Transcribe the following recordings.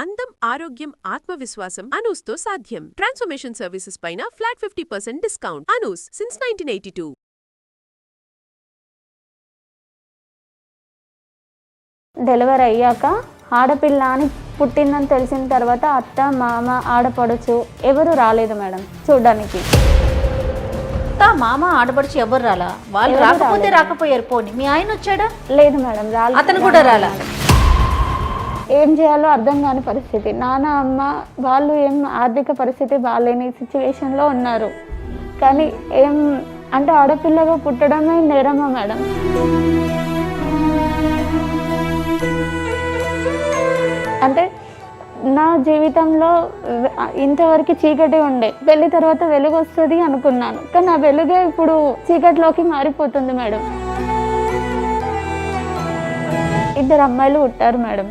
అందం, ఆరోగ్యం, ఆత్మవిశ్వాసం అనూస్తో సాధ్యం. ట్రాన్స్ఫర్మేషన్ సర్వీసెస్ పైన flat 50% discount. Anoos since 1982. Delivery అయ్యాక ఆడపిల్ల అని పుట్టిందని తెలిసిన తర్వాత అత్త, మామ, ఆడపడుచు ఎవరు రాలేదు మేడం చూడడానికి. మామ, ఆడపడుచు ఎవరు రాలా? వాళ్ళు రాకపోతే రాకపోయారు, పోనీ మీ ఆయన వచ్చాడా? లేదు మేడం, రాలేదు. అతను కూడా రాలా? ఏం చేయాలో అర్థం కాని పరిస్థితి. నాన్న, అమ్మ వాళ్ళు ఏం ఆర్థిక పరిస్థితి బాగాలేని సిచ్యువేషన్లో ఉన్నారు. కానీ ఏం అంటే ఆడపిల్లగా పుట్టడమే నేరమా మేడం? అంటే నా జీవితంలో ఇంతవరకు చీకటి ఉండే, పెళ్లి తర్వాత వెలుగు వస్తుంది అనుకున్నాను. కానీ ఆ వెలుగే ఇప్పుడు చీకటిలోకి మారిపోతుంది మేడం. 2 అమ్మాయిలు పుట్టారు మేడం.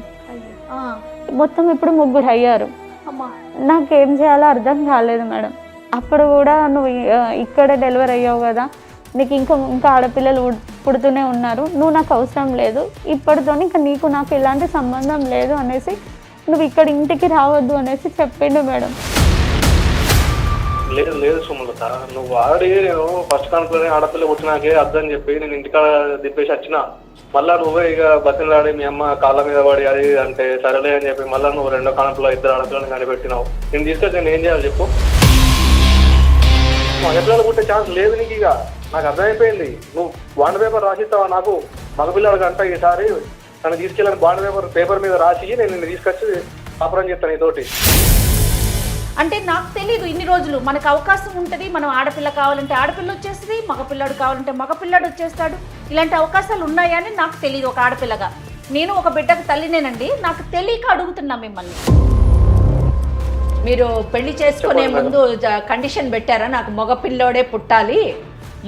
మొత్తం ఇప్పుడు 3 అయ్యారు. నాకేం చేయాలో అర్థం కాలేదు మేడం. అప్పుడు కూడా నువ్వు ఇక్కడే డెలివరీ అయ్యావు కదా, నీకు ఇంకా ఆడపిల్లలు పుడుతూనే ఉన్నారు, నువ్వు నాకు అవసరం లేదు, ఇప్పటితో ఇంకా నీకు నాకు ఎలాంటి సంబంధం లేదు అనేసి నువ్వు ఇక్కడ ఇంటికి రావద్దు అనేసి చెప్పిండు మేడం. లేదు లేదు సుమలత, నువ్వు ఆల్రెడీ నేను ఫస్ట్ కాన్పులోనే ఆడపిల్ల పుట్టినాకే అర్థం చెప్పి నేను ఇంటికాడ దింపేసి వచ్చిన. మళ్ళా నువ్వే ఇక బతిలాడి మీ అమ్మ కాళ్ళ మీద పడి అది అంటే సరేలే అని చెప్పి మళ్ళీ నువ్వు 2వ కాన్పులో 2 ఆడపిల్లని కనిపెట్టినావు. నేను తీసుకొచ్చి నేను ఏం చేయాలి చెప్పు? మగపిల్లలు పుట్టే ఛాన్స్ లేదు నీకు. ఇక నాకు అర్థమైపోయింది. నువ్వు బాండ్ పేపర్ రాసిస్తావా నాకు? మగపిల్లలు కంట ఈసారి నన్ను తీసుకెళ్ళని బాండ్ పేపర్ మీద రాసి నేను నిన్ను తీసుకొచ్చి కాపురం చేస్తాను నీతోటి. అంటే నాకు తెలీదు ఇన్ని రోజులు మనకు అవకాశం ఉంటుంది, మనం ఆడపిల్ల కావాలంటే ఆడపిల్ల వచ్చేస్తుంది, మగపిల్లాడు కావాలంటే మగపిల్లాడు వచ్చేస్తాడు. ఇలాంటి అవకాశాలు ఉన్నాయని నాకు తెలియదు. ఒక ఆడపిల్లగా నేను ఒక బిడ్డకు తల్లినేనండి, నాకు తెలియక అడుగుతున్నా మిమ్మల్ని. మీరు పెళ్లి చేసుకునే ముందు కండిషన్ పెట్టారా, నాకు మగపిల్లోడే పుట్టాలి,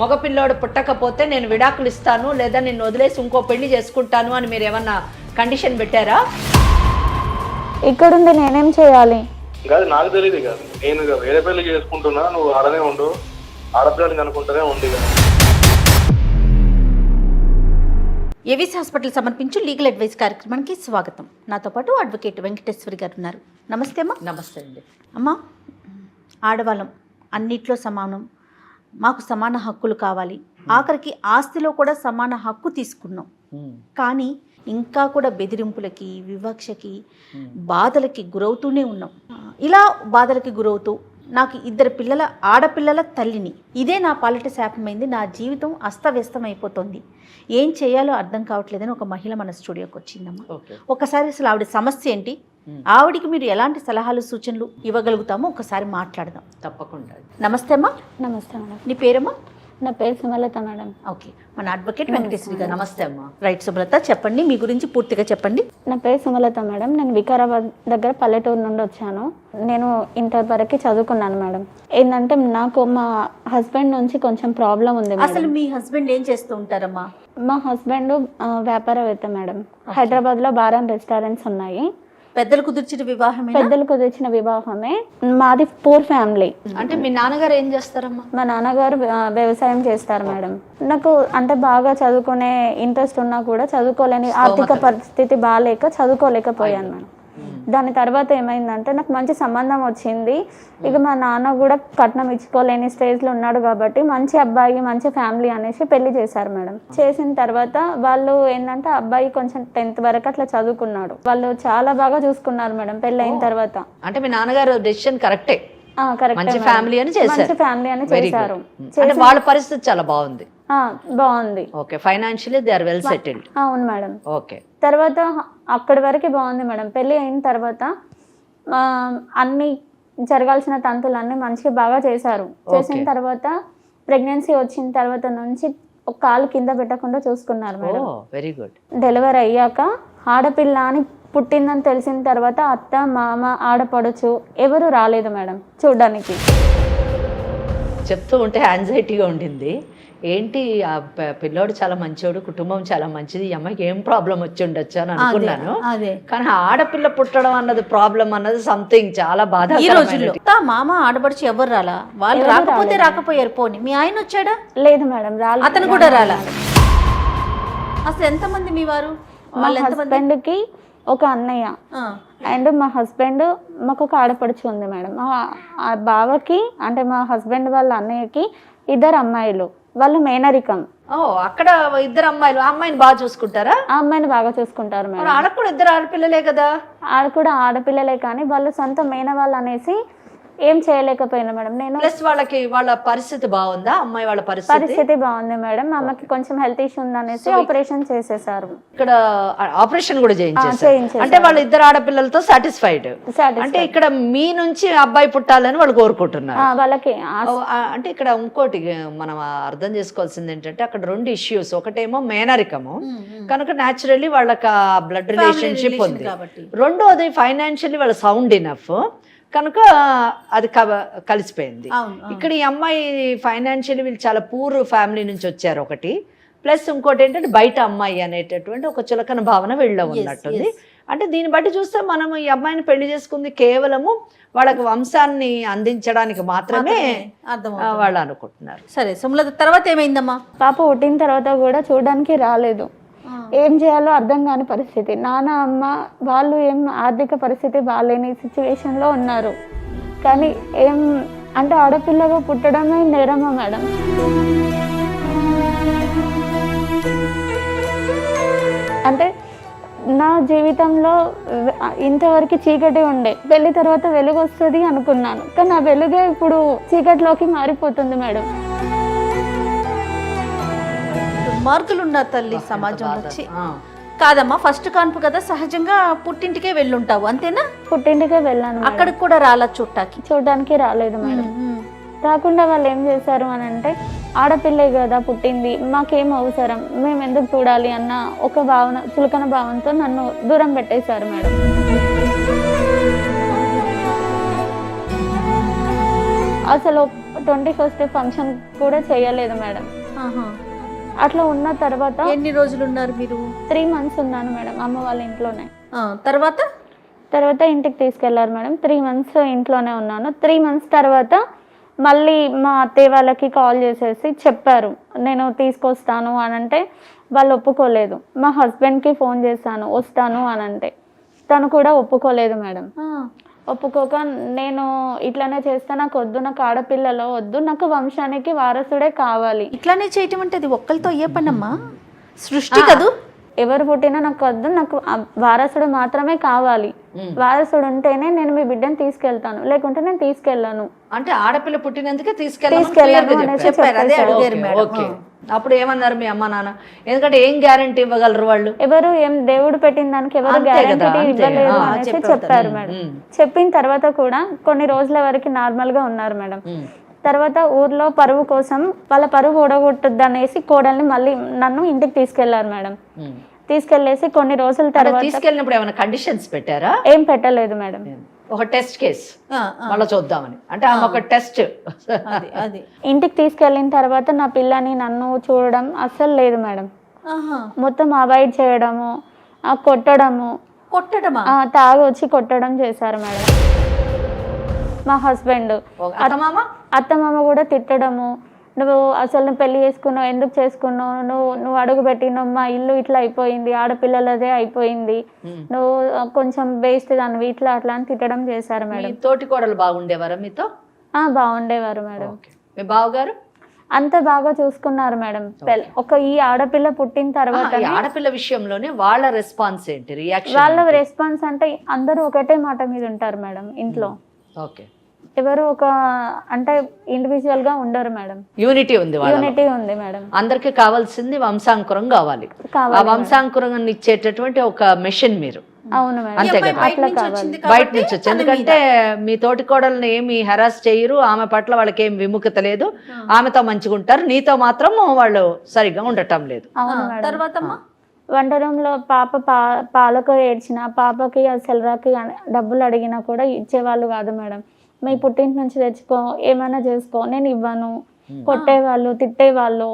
మగపిల్లోడు పుట్టకపోతే నేను విడాకులు ఇస్తాను లేదా నిన్ను వదిలేసి ఇంకో పెళ్లి చేసుకుంటాను అని మీరు ఏమన్నా కండిషన్ పెట్టారా? ఇక్కడుంది నేనేం చేయాలి? కాదు నాకు తెలియదు. కాదు నేను వేరే పెళ్లి చేసుకుంటున్నా, నువ్వు ఆడనే ఉండు, ఆడపిల్లని అనుకుంటూనే ఉంది. ఏవిస్ హాస్పిటల్ సమర్పించు లీగల్ అడ్వైస్ కార్యక్రమానికి స్వాగతం. నాతో పాటు అడ్వకేట్ వెంకటేశ్వరి గారు ఉన్నారు. నమస్తే అమ్మా. నమస్తే అండి. అమ్మా, ఆడవాళ్ళం అన్నిట్లో సమానం, మాకు సమాన హక్కులు కావాలి, ఆఖరికి ఆస్తిలో కూడా సమాన హక్కు తీసుకున్నాం. కానీ ఇంకా కూడా బెదిరింపులకి, వివక్షకి, బాధలకి గురవుతూనే ఉన్నాం. ఇలా బాధలకి గురవుతూ నాకు 2 ఆడపిల్లల తల్లిని, ఇదే నా పాలిట శాపమైంది, నా జీవితం అస్తవ్యస్తం అయిపోతుంది, ఏం చేయాలో అర్థం కావట్లేదని ఒక మహిళ మన స్టూడియోకి వచ్చిందమ్మా. ఒకసారి అసలు ఆవిడ సమస్య ఏంటి, ఆవిడికి మీరు ఎలాంటి సలహాలు సూచనలు ఇవ్వగలుగుతామో ఒకసారి మాట్లాడదాం. తప్పకుండా. నమస్తే అమ్మా. నమస్తే మేడం. నీ పేరమ్మా? నా పేరు సుమలత మేడం. ఓకే, మన అడ్వకేట్ వెంకటేశ్వరి గారు. నమస్తే అమ్మా. రైట్ సుమలత, చెప్పండి మీ గురించి పూర్తిగా చెప్పండి. నా పేరు సుమలత మేడం. నేను వికారాబాద్ దగ్గర పల్లెటూరు నుండి వచ్చాను. నేను ఇంటర్ వరకు చదువుకున్నాను మేడం. ఏంటంటే నాకు మా హస్బెండ్ నుంచి కొంచెం ప్రాబ్లం ఉంది. అసలు మీ హస్బెండ్ ఏం చేస్తూ ఉంటారమ్మా? మా హస్బెండ్ వ్యాపారవేత్త మేడం. హైదరాబాద్లో బార్ అండ్ రెస్టారెంట్స్ ఉన్నాయి. పెద్దలు కుదిర్చిన వివాహమే? పెద్దలు కుదిర్చిన వివాహమే. మాది పూర్ ఫ్యామిలీ. అంటే మీ నాన్నగారు ఏం చేస్తారమ్మా? మా నాన్నగారు వ్యవసాయం చేస్తారు మేడం. నాకు అంటే బాగా చదువుకునే ఇంట్రెస్ట్ ఉన్నా కూడా చదువుకోలేని ఆర్థిక పరిస్థితి బాగాలేక చదువుకోలేకపోయాను మేడం. దాని తర్వాత ఏమైందంటే నాకు మంచి సంబంధం వచ్చింది. ఇక మా నాన్న కూడా కట్నం ఇచ్చుకోలేని స్టేజ్లో ఉన్నాడు కాబట్టి మంచి అబ్బాయి, మంచి ఫ్యామిలీ అనేసి పెళ్లి చేశారు మేడం. చేసిన తర్వాత వాళ్ళు ఏంటంటే అబ్బాయి కొంచెం 10th వరకు అట్లా చదువుకున్నాడు. వాళ్ళు చాలా బాగా చూసుకున్నారు మేడం పెళ్లి అయిన తర్వాత. అంటే మీ నాన్నగారు డెసిషన్ కరెక్టే, మంచి ఫ్యామిలీ అని చేశారు. వాళ్ళ పరిస్థితి చాలా బాగుంది. బాగుంది. Okay, financially they are well settled. అవును మేడం. ఓకే. తర్వాత అక్కడి వరకు బాగుంది మేడం. పెళ్లి అయిన తర్వాత అన్ని జరగాల్సిన తంతులన్నీ మంచిగా బాగా చేశారు. చేసిన తర్వాత ప్రెగ్నెన్సీ వచ్చిన తర్వాత నుంచి ఒక కాలు కింద పెట్టకుండా చూసుకున్నారు మేడం. Very good. డెలివరీ అయ్యాక ఆడపిల్ల అని పుట్టిందని తెలిసిన తర్వాత అత్త, మామ, ఆడపడుచు ఎవరు రాలేదు మేడం చూడడానికి. చెప్తూ ఉంటే యాంగ్జైటీగా ఉండింది. ఏంటి ఆ పిల్లోడు చాలా మంచోడు, కుటుంబం చాలా మంచిది, ఈ అమ్మాయికి ఏం ప్రాబ్లం వచ్చి ఉండొచ్చు అని అనుకున్నాను. కానీ ఆడపిల్ల పుట్టడం అన్నది ప్రాబ్లం అన్నది సంథింగ్ చాలా బాధ. ఈ రోజుల్లో మామ, ఆడపడుచు ఎవరు రాలా? వాళ్ళు రాకపోతే రాకపోయారు, పోనీ మీ ఆయన వచ్చాడా? లేదు మేడం, రాలేదు. అతను కూడా రాలా? అసలు ఎంతమంది మీ వారు? మా హస్బెండ్ కి ఒక అన్నయ్య, అండ్ మా హస్బెండ్, మాకు ఒక ఆడపడుచు ఉంది మేడం. ఆ బావకి అంటే మా హస్బెండ్ వాళ్ళ అన్నయ్యకి 2 అమ్మాయిలు, వాళ్ళు మేనరికం. అక్కడ 2 అమ్మాయిలు, ఆ అమ్మాయిని బాగా చూసుకుంటారా? ఆ అమ్మాయిని బాగా చూసుకుంటారు మేడం. ఆడకు కూడా 2 ఆడపిల్లలే కదా. ఆడ కూడా ఆడపిల్లలే, కానీ వాళ్ళు సొంత మేన వాళ్ళు అనేసి ఏం చేయలేకపోయినా మేడం. నేను ప్లస్ వాళ్ళ పరిస్థితి బాగుందా? అమ్మాయి వాళ్ళ పరిస్థితి బాగుంది మేడం. ఆమెకి కొంచెం హెల్త్ ఇష్యూ ఉందనేసి ఆపరేషన్ చేసేసారు. ఇక్కడ ఆపరేషన్ కూడా చేయించేసారు. అంటే వాళ్ళ 2 ఆడపిల్లలతో సాటిస్ఫైడ్. అంటే ఇక్కడ మీ నుంచి అబ్బాయి పుట్టాలని వాళ్ళు కోరుకుంటున్నారు వాళ్ళకి. అంటే ఇక్కడ ఇంకోటి మనం అర్థం చేసుకోవాల్సింది ఏంటంటే అక్కడ 2 ఇష్యూస్. ఒకటేమో మేనరికము కనుక న్యాచురల్లీ వాళ్ళకి బ్లడ్ రిలేషన్షిప్ ఉంది. రెండోది ఫైనాన్షియల్లీ వాళ్ళ సౌండ్ ఇనఫ్ కనుక అది కలిసిపోయింది. ఇక్కడ ఈ అమ్మాయి ఫైనాన్షియల్లీ వీళ్ళు చాలా పూర్ ఫ్యామిలీ నుంచి వచ్చారు ఒకటి, ప్లస్ ఇంకోటి ఏంటంటే బయట అమ్మాయి అనేటటువంటి ఒక చులకన భావన వీళ్ళలో ఉన్నట్టుంది. అంటే దీన్ని బట్టి చూస్తే మనం ఈ అమ్మాయిని పెళ్లి చేసుకుంది కేవలము వాళ్ళకి వంశాన్ని అందించడానికి మాత్రమే వాళ్ళు అనుకుంటున్నారు. సరే సుమలత, తర్వాత ఏమైందమ్మా? పాప పుట్టిన తర్వాత కూడా చూడడానికి రాలేదు. ఏం చేయాలో అర్థం కాని పరిస్థితి. నాన్న అమ్మ వాళ్ళు ఏం ఆర్థిక పరిస్థితి బాగాలేని సిచ్యువేషన్లో ఉన్నారు. కానీ ఏం అంటే ఆడపిల్లగా పుట్టడమే నేరమా మేడం? అంటే నా జీవితంలో ఇంతవరకు చీకటి ఉండే, పెళ్లి తర్వాత వెలుగు వస్తుంది అనుకున్నాను. కానీ ఆ వెలుగే ఇప్పుడు చీకటిలోకి మారిపోతుంది మేడం. మార్కులు ఉన్న తల్లి సమాజంలో వచ్చి కాదమ్మా, ఫస్ట్ కాన్పు కదా, సహజంగా పుట్టింటికే వెళ్ళుంటావు అంతేనా? పుట్టింటికే వెళ్ళాను. అక్కడికి కూడా రాలా చూడడానికి రాలేదు మేడం. రాకుండా వాళ్ళు ఏం చేశారు అని అంటే, ఆడపిల్లే కదా పుట్టింది, మాకేం అవసరం, మేము ఎందుకు చూడాలి అన్న ఒక భావన, చులకన భావనతో నన్ను దూరం పెట్టేశారు మేడం. అసలు 21st ఫంక్షన్ కూడా చేయలేదు మేడం. అట్లా ఉన్న తర్వాత ఎన్ని రోజులు ఉన్నారు మీరు? 3 months ఉన్నాను మేడం అమ్మ వాళ్ళ ఇంట్లోనే. తర్వాత ఇంటికి తీసుకెళ్లారు మేడం. 3 months ఇంట్లోనే ఉన్నాను. 3 months తర్వాత మళ్ళీ మా అత్తయ్య వాళ్ళకి కాల్ చేసేసి చెప్పారు నేను తీసుకొస్తాను అని అంటే, వాళ్ళు ఒప్పుకోలేదు. మా హస్బెండ్కి ఫోన్ చేశాను వస్తాను అని అంటే, తను కూడా ఒప్పుకోలేదు మేడం. ఒప్పుకోక నేను ఇట్లానే చేస్తా, నాకు వద్దు, నాకు ఆడపిల్లలో వద్దు, నాకు వంశానికి వారసుడే కావాలి. ఇట్లానే చేయటం అంటే అది ఒక్కరితో అయ్యే పనమ్మా, సృష్టి కదూ. ఎవరు పుట్టినా నాకు వద్దు, నాకు వారసుడు మాత్రమే కావాలి. వారసుడు ఉంటేనే నేను మీ బిడ్డను తీసుకెళ్తాను, లేకుంటే నేను తీసుకెళ్ళాను. అంటే ఆడపిల్ల పుట్టినందుకే తీసుకెళ్ళాను. అప్పుడు ఏమన్నారు మీ అమ్మ నాన్న? ఎందుకంటే ఏం గ్యారంటీ ఇవ్వగలరు వాళ్ళు? ఎవరు ఏం దేవుడు పెట్టిన దానికి ఎవరు గ్యారంటీ ఇవ్వలేదు అనేసి చెప్పారు మేడం. చెప్పిన తర్వాత కూడా కొన్ని రోజుల వరకు నార్మల్ గా ఉన్నారు మేడం. తర్వాత ఊర్లో పరువు కోసం వాళ్ళ పరువు ఓడగొట్టద్దు అనేసి కోడల్ని మళ్ళీ నన్ను ఇంటికి తీసుకెళ్లారు మేడం. తీసుకెళ్లేసి కొన్ని రోజుల తర్వాత తీసుకెళ్ళినప్పుడు ఏమైనా కండిషన్స్ పెట్టారా? ఏం పెట్టలేదు మేడం. ఒక టెస్ట్ కేసు మళ్ళీ చూద్దామని, అంటే ఆమె ఒక టెస్ట్. ఇంటికి తీసుకెళ్ళిన తర్వాత నా పిల్లని నన్ను చూడడం అస్సలు లేదు మేడం. మొత్తం అవాయిడ్ చేయడము, కొట్టడము, తాగి వచ్చి కొట్టడం చేశారు మేడం. మా హస్బెండ్, అత్తమామ కూడా తిట్టడము, నువ్వు అసలు పెళ్లి చేసుకున్నావు, ఎందుకు చేసుకున్నావు, నువ్వు అడుగు పెట్టినావు, మా ఇల్లు ఇట్లా అయిపోయింది, ఆడపిల్లలదే అయిపోయింది, నువ్వు కొంచెం వేస్ట్ దానివి, ఇట్లా అట్లా అని తిట్టడం చేశారు మేడం. తోటి కోడలు బాగుండేవారా మీతో? బాగుండేవారు మేడం. మీ బావగారు అంత బాగా చూసుకున్నారు మేడం. ఈ ఆడపిల్ల పుట్టిన తర్వాత ఆడపిల్ల విషయంలోనే వాళ్ళ రెస్పాన్స్ ఏంటి, రియాక్షన్? వాళ్ళ రెస్పాన్స్ అంటే అందరూ ఒకటే మాట మీద ఉంటారు మేడం ఇంట్లో. ఓకే, ఎవరు ఒక అంటే ఇండివిజువల్ గా ఉండరు మేడం. యూనిటీ ఉంది మేడం. అందరికి కావాల్సింది వంశాంకురం కావాలి. ఆ వంశాంకురాన్ని ఇచ్చేటటువంటి ఒక మెషిన్ మీరు. అవును మేడం, అంతే కదా. బయట నుంచి వచ్చి, ఎందుకంటే మీ తోటి కోడల్ని ఏమి హెరాస్ చేయరు, ఆమె పట్ల వాళ్ళకి ఏం విముఖత లేదు, ఆమెతో మంచిగా ఉంటారు, నీతో మాత్రం వాళ్ళు సరిగ్గా ఉండటం లేదు. తర్వాత వంట రూమ్ లో పాప పాలకు ఏడ్చిన పాపకి సెల్రాకి డబ్బులు అడిగినా కూడా ఇచ్చేవాళ్ళు కాదు మేడం. మీ పుట్టింటి నుంచి తెచ్చుకో, ఏమైనా చేసుకో, నేను ఇవ్వను, కొట్టేవాళ్ళు, తిట్టేవాళ్ళు.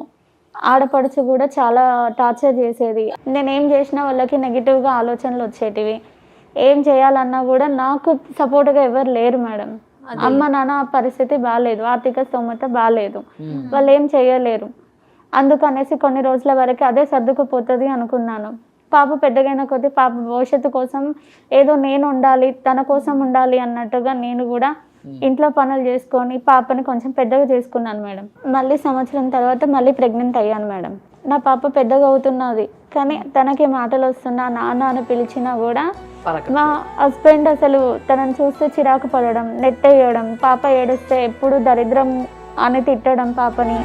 ఆడపడుచు కూడా చాలా టార్చర్ చేసేది. నేనేం చేసినా వాళ్ళకి నెగిటివ్గా ఆలోచనలు వచ్చేటివి. ఏం చేయాలన్నా కూడా నాకు సపోర్ట్గా ఎవరు లేరు మేడం. అమ్మ నాన్న పరిస్థితి బాగాలేదు, ఆర్థిక స్తోమత బాగాలేదు, వాళ్ళు ఏం చేయలేరు. అందుకనేసి కొన్ని రోజుల వరకు అదే సర్దుకుపోతుంది అనుకున్నాను. పాప పెద్దగైన కొద్దీ పాప భవిష్యత్తు కోసం ఏదో నేను ఉండాలి, తన కోసం ఉండాలి అన్నట్టుగా నేను కూడా ఇంట్లో పనులు చేసుకొని పాపని కొంచెం పెద్దగా చేసుకున్నాను మేడం. మళ్ళీ సంవత్సరం తర్వాత మళ్ళీ ప్రెగ్నెంట్ అయ్యాను మేడం. నా పాప పెద్దగా అవుతున్నది, కానీ తనకి మాటలు వస్తున్నా నాన్న అని పిలిచినా కూడా మా హస్బెండ్ అసలు తనని చూస్తే చిరాకు పడడం, నెట్టేయడం, పాప ఏడిస్తే ఎప్పుడు దరిద్రం అని తిట్టడం, పాపని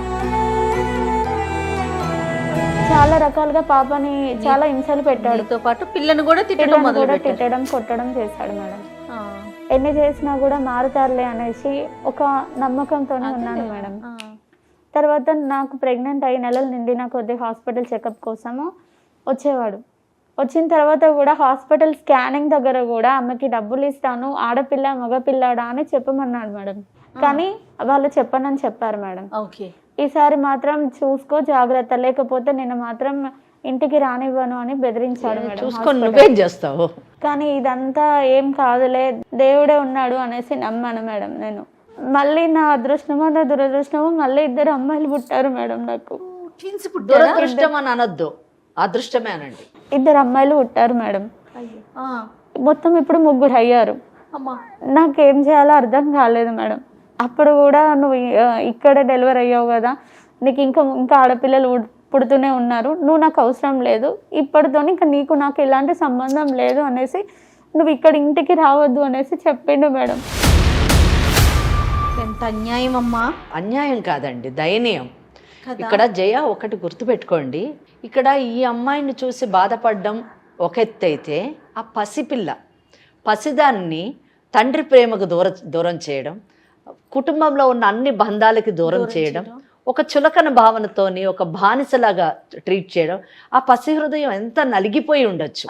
చాలా రకాలుగా పాపని చాలా హింసలు పెట్టాడు. తో పాటు పిల్లని కూడా తిట్టడం కొట్టడం చేశాడు మేడం. ఎన్ని చేసినా కూడా మారుతారులే అనేసి ఒక నమ్మకంతోనే ఉన్నాను మేడం. తర్వాత నాకు ప్రెగ్నెంట్ అయ్యి నెలలు నిండిన కొద్ది హాస్పిటల్ చెకప్ కోసము వచ్చేవాడు. వచ్చిన తర్వాత కూడా హాస్పిటల్ స్కానింగ్ దగ్గర కూడా ఆమెకి డబ్బులు ఇస్తాను, ఆడపిల్ల మగపిల్లాడా అని చెప్పమన్నాడు మేడం. కానీ వాళ్ళు చెప్పనని చెప్పారు మేడం. ఓకే, ఈసారి మాత్రం చూసుకో జాగ్రత్త, లేకపోతే నేను మాత్రం ఇంటికి రానివ్వను అని బెదిరించాడు మేడం. నువ్వేం చేస్తావు? కానీ ఇదంతా ఏం కాదులే, దేవుడే ఉన్నాడు అనేసి నమ్మాను మేడం నేను. మళ్ళీ నా అదృష్టమో నా దురదృష్టమో మళ్ళీ 2 అమ్మాయిలు పుట్టారు మేడం నాకు. దురదృష్టం అని అనొద్దు, అదృష్టమే అనండి. 2 అమ్మాయిలు పుట్టారు మేడం. మొత్తం ఇప్పుడు 3 అయ్యారు. నాకేం చేయాలో అర్థం కాలేదు మేడం. అప్పుడు కూడా నువ్వు ఇక్కడ డెలివరీ అయ్యావు కదా, నీకు ఇంకా ఆడపిల్లలు పుడుతూనే ఉన్నారు, నువ్వు నాకు అవసరం లేదు, ఇప్పటితో ఇంకా నీకు నాకు ఎలాంటి సంబంధం లేదు అనేసి నువ్వు ఇక్కడ ఇంటికి రావద్దు అనేసి చెప్పిండు మేడం. ఎంత అన్యాయం అమ్మా. అన్యాయం కాదండి, దయనీయం. ఇక్కడ జయ ఒకటి గుర్తుపెట్టుకోండి, ఇక్కడ ఈ అమ్మాయిని చూసి బాధపడడం ఒక ఎత్తు అయితే, ఆ పసిదాన్ని తండ్రి ప్రేమకు దూరం చేయడం, కుటుంబంలో ఉన్న అన్ని బంధాలకి దూరం చేయడం, ఒక చులకన భావనతోని ఒక బానిసలాగా ట్రీట్ చేయడం, ఆ పసి హృదయం ఎంత నలిగిపోయి ఉండొచ్చు.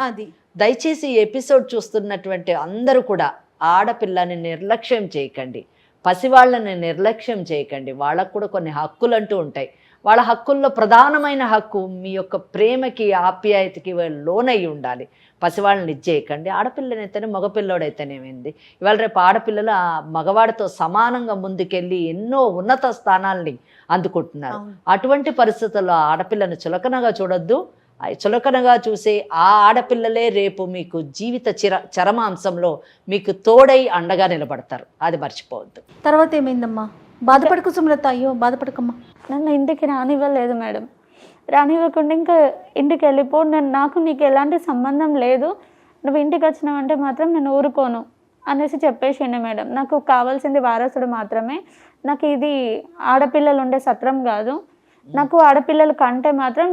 దయచేసి ఈ ఎపిసోడ్ చూస్తున్నటువంటి అందరూ కూడా ఆడపిల్లని నిర్లక్ష్యం చేయకండి, పసివాళ్ళని నిర్లక్ష్యం చేయకండి. వాళ్ళకు కూడా కొన్ని హక్కులు అంటూ ఉంటాయి. వాళ్ళ హక్కుల్లో ప్రధానమైన హక్కు మీ యొక్క ప్రేమకి ఆప్యాయతకి లోనై ఉండాలి. పసివాళ్ళని ఇచ్చేయకండి. ఆడపిల్లనైతేనే మగపిల్లోడైతేనేమైంది, ఇవాళ రేపు ఆడపిల్లలు ఆ మగవాడితో సమానంగా ముందుకెళ్ళి ఎన్నో ఉన్నత స్థానాల్ని అందుకుంటున్నారు. అటువంటి పరిస్థితుల్లో ఆడపిల్లను చులకనగా చూడొద్దు. చులకనగా చూసే ఆ ఆడపిల్లలే రేపు మీకు జీవిత చరమాంశంలో మీకు తోడై అండగా నిలబడతారు, అది మర్చిపోవద్దు. తర్వాత ఏమైందమ్మా? బాధపడకు సుమలత, అయ్యో బాధపడకమ్మా. నన్ను ఇంటికి రానివ్వలేదు మేడం. రానివ్వకుండా ఇంకా ఇంటికి వెళ్ళిపో, నాకు నీకు ఎలాంటి సంబంధం లేదు, నువ్వు ఇంటికి వచ్చినావంటే మాత్రం నేను ఊరుకోను అనేసి చెప్పేసిండే మేడం. నాకు కావాల్సింది వారసుడు మాత్రమే, నాకు ఇది ఆడపిల్లలు ఉండే సత్రం కాదు, నాకు ఆడపిల్లలు కంటే మాత్రం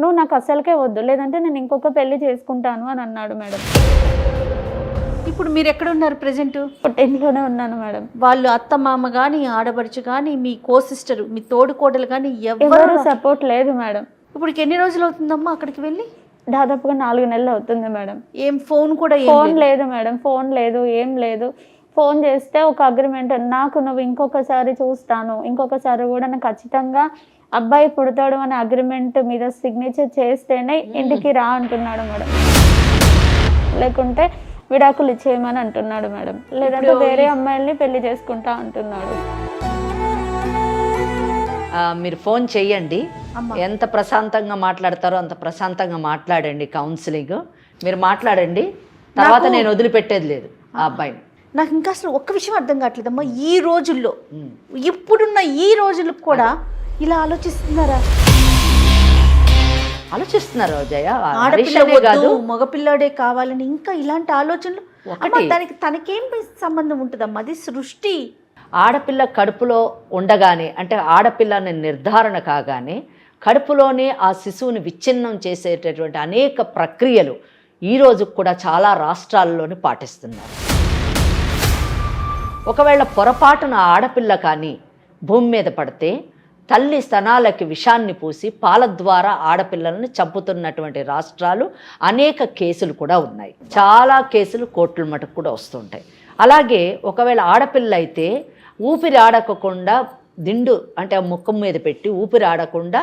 నువ్వు నాకు అసలుకే వద్దు, లేదంటే నేను ఇంకొక పెళ్లి చేసుకుంటాను అని అన్నాడు మేడం. ఇప్పుడు మీరు ఎక్కడ ఉన్నారు ప్రెజెంట్? పుట్టింట్లోనే ఉన్నాను మేడం. వాళ్ళు అత్త మామ కానీ ఆడబడుచు కానీ మీ కో సిస్టర్ మీ తోడు కోడలు కానీ ఎవరు సపోర్ట్ లేదు మేడం. ఇప్పుడు ఎన్ని రోజులు అవుతుందమ్మా అక్కడికి వెళ్ళి? దాదాపుగా 4 నెలలు అవుతుంది మేడం. ఏం ఫోన్ కూడా ఫోన్ లేదు మేడం, ఫోన్ లేదు, ఏం లేదు. ఫోన్ చేస్తే ఒక అగ్రిమెంట్, నాకు నువ్వు ఇంకొకసారి చూస్తాను, ఇంకొకసారి కూడా నాకు ఖచ్చితంగా అబ్బాయి పుడతాడు అనే అగ్రిమెంట్ మీద సిగ్నేచర్ చేస్తేనే ఇంటికి రా అంటున్నాడు మేడం, లేకుంటే విడాకులు ఇచ్చేయమని అంటున్నాడు మేడం, లేదంటే వేరే అమ్మాయిల్ని పెళ్లి చేసుకుంటా అంటున్నాడు. మీరు ఫోన్ చెయ్యండి, ఎంత ప్రశాంతంగా మాట్లాడతారో అంత ప్రశాంతంగా మాట్లాడండి. కౌన్సిలింగ్ మీరు మాట్లాడండి, తర్వాత నేను వదిలిపెట్టేది లేదు ఆ అబ్బాయిని. నాకు ఇంకా అసలు ఒక్క విషయం అర్థం కావట్లేదమ్మా, ఈ రోజుల్లో ఇప్పుడున్న ఈ రోజులకు కూడా ఇలా ఆలోచిస్తున్నారా? ఆలోచిస్తున్నారు జయ, కాదు మగపిల్లాడే కావాలని ఇంకా ఇలాంటి ఆలోచనలు. దానికి తనకేం సంబంధం ఉంటుందమ్మా? అది సృష్టి. ఆడపిల్ల కడుపులో ఉండగానే, అంటే ఆడపిల్లని నిర్ధారణ కాగానే కడుపులోనే ఆ శిశువుని విచ్ఛిన్నం చేసేటటువంటి అనేక ప్రక్రియలు ఈరోజు కూడా చాలా రాష్ట్రాల్లోని పాటిస్తున్నారు. ఒకవేళ పొరపాటున ఆడపిల్ల కానీ భూమి మీద పడితే తల్లి స్తనాలకి విషాన్ని పూసి పాల ద్వారా ఆడపిల్లలను చంపుతున్నటువంటి రాష్ట్రాలు అనేక కేసులు కూడా ఉన్నాయి. చాలా కేసులు కోర్టుల మటుకు కూడా వస్తుంటాయి. అలాగే ఒకవేళ ఆడపిల్ల అయితే ఊపిరి ఆడకుండా దిండు అంటే ముఖం మీద పెట్టి ఊపిరి ఆడకుండా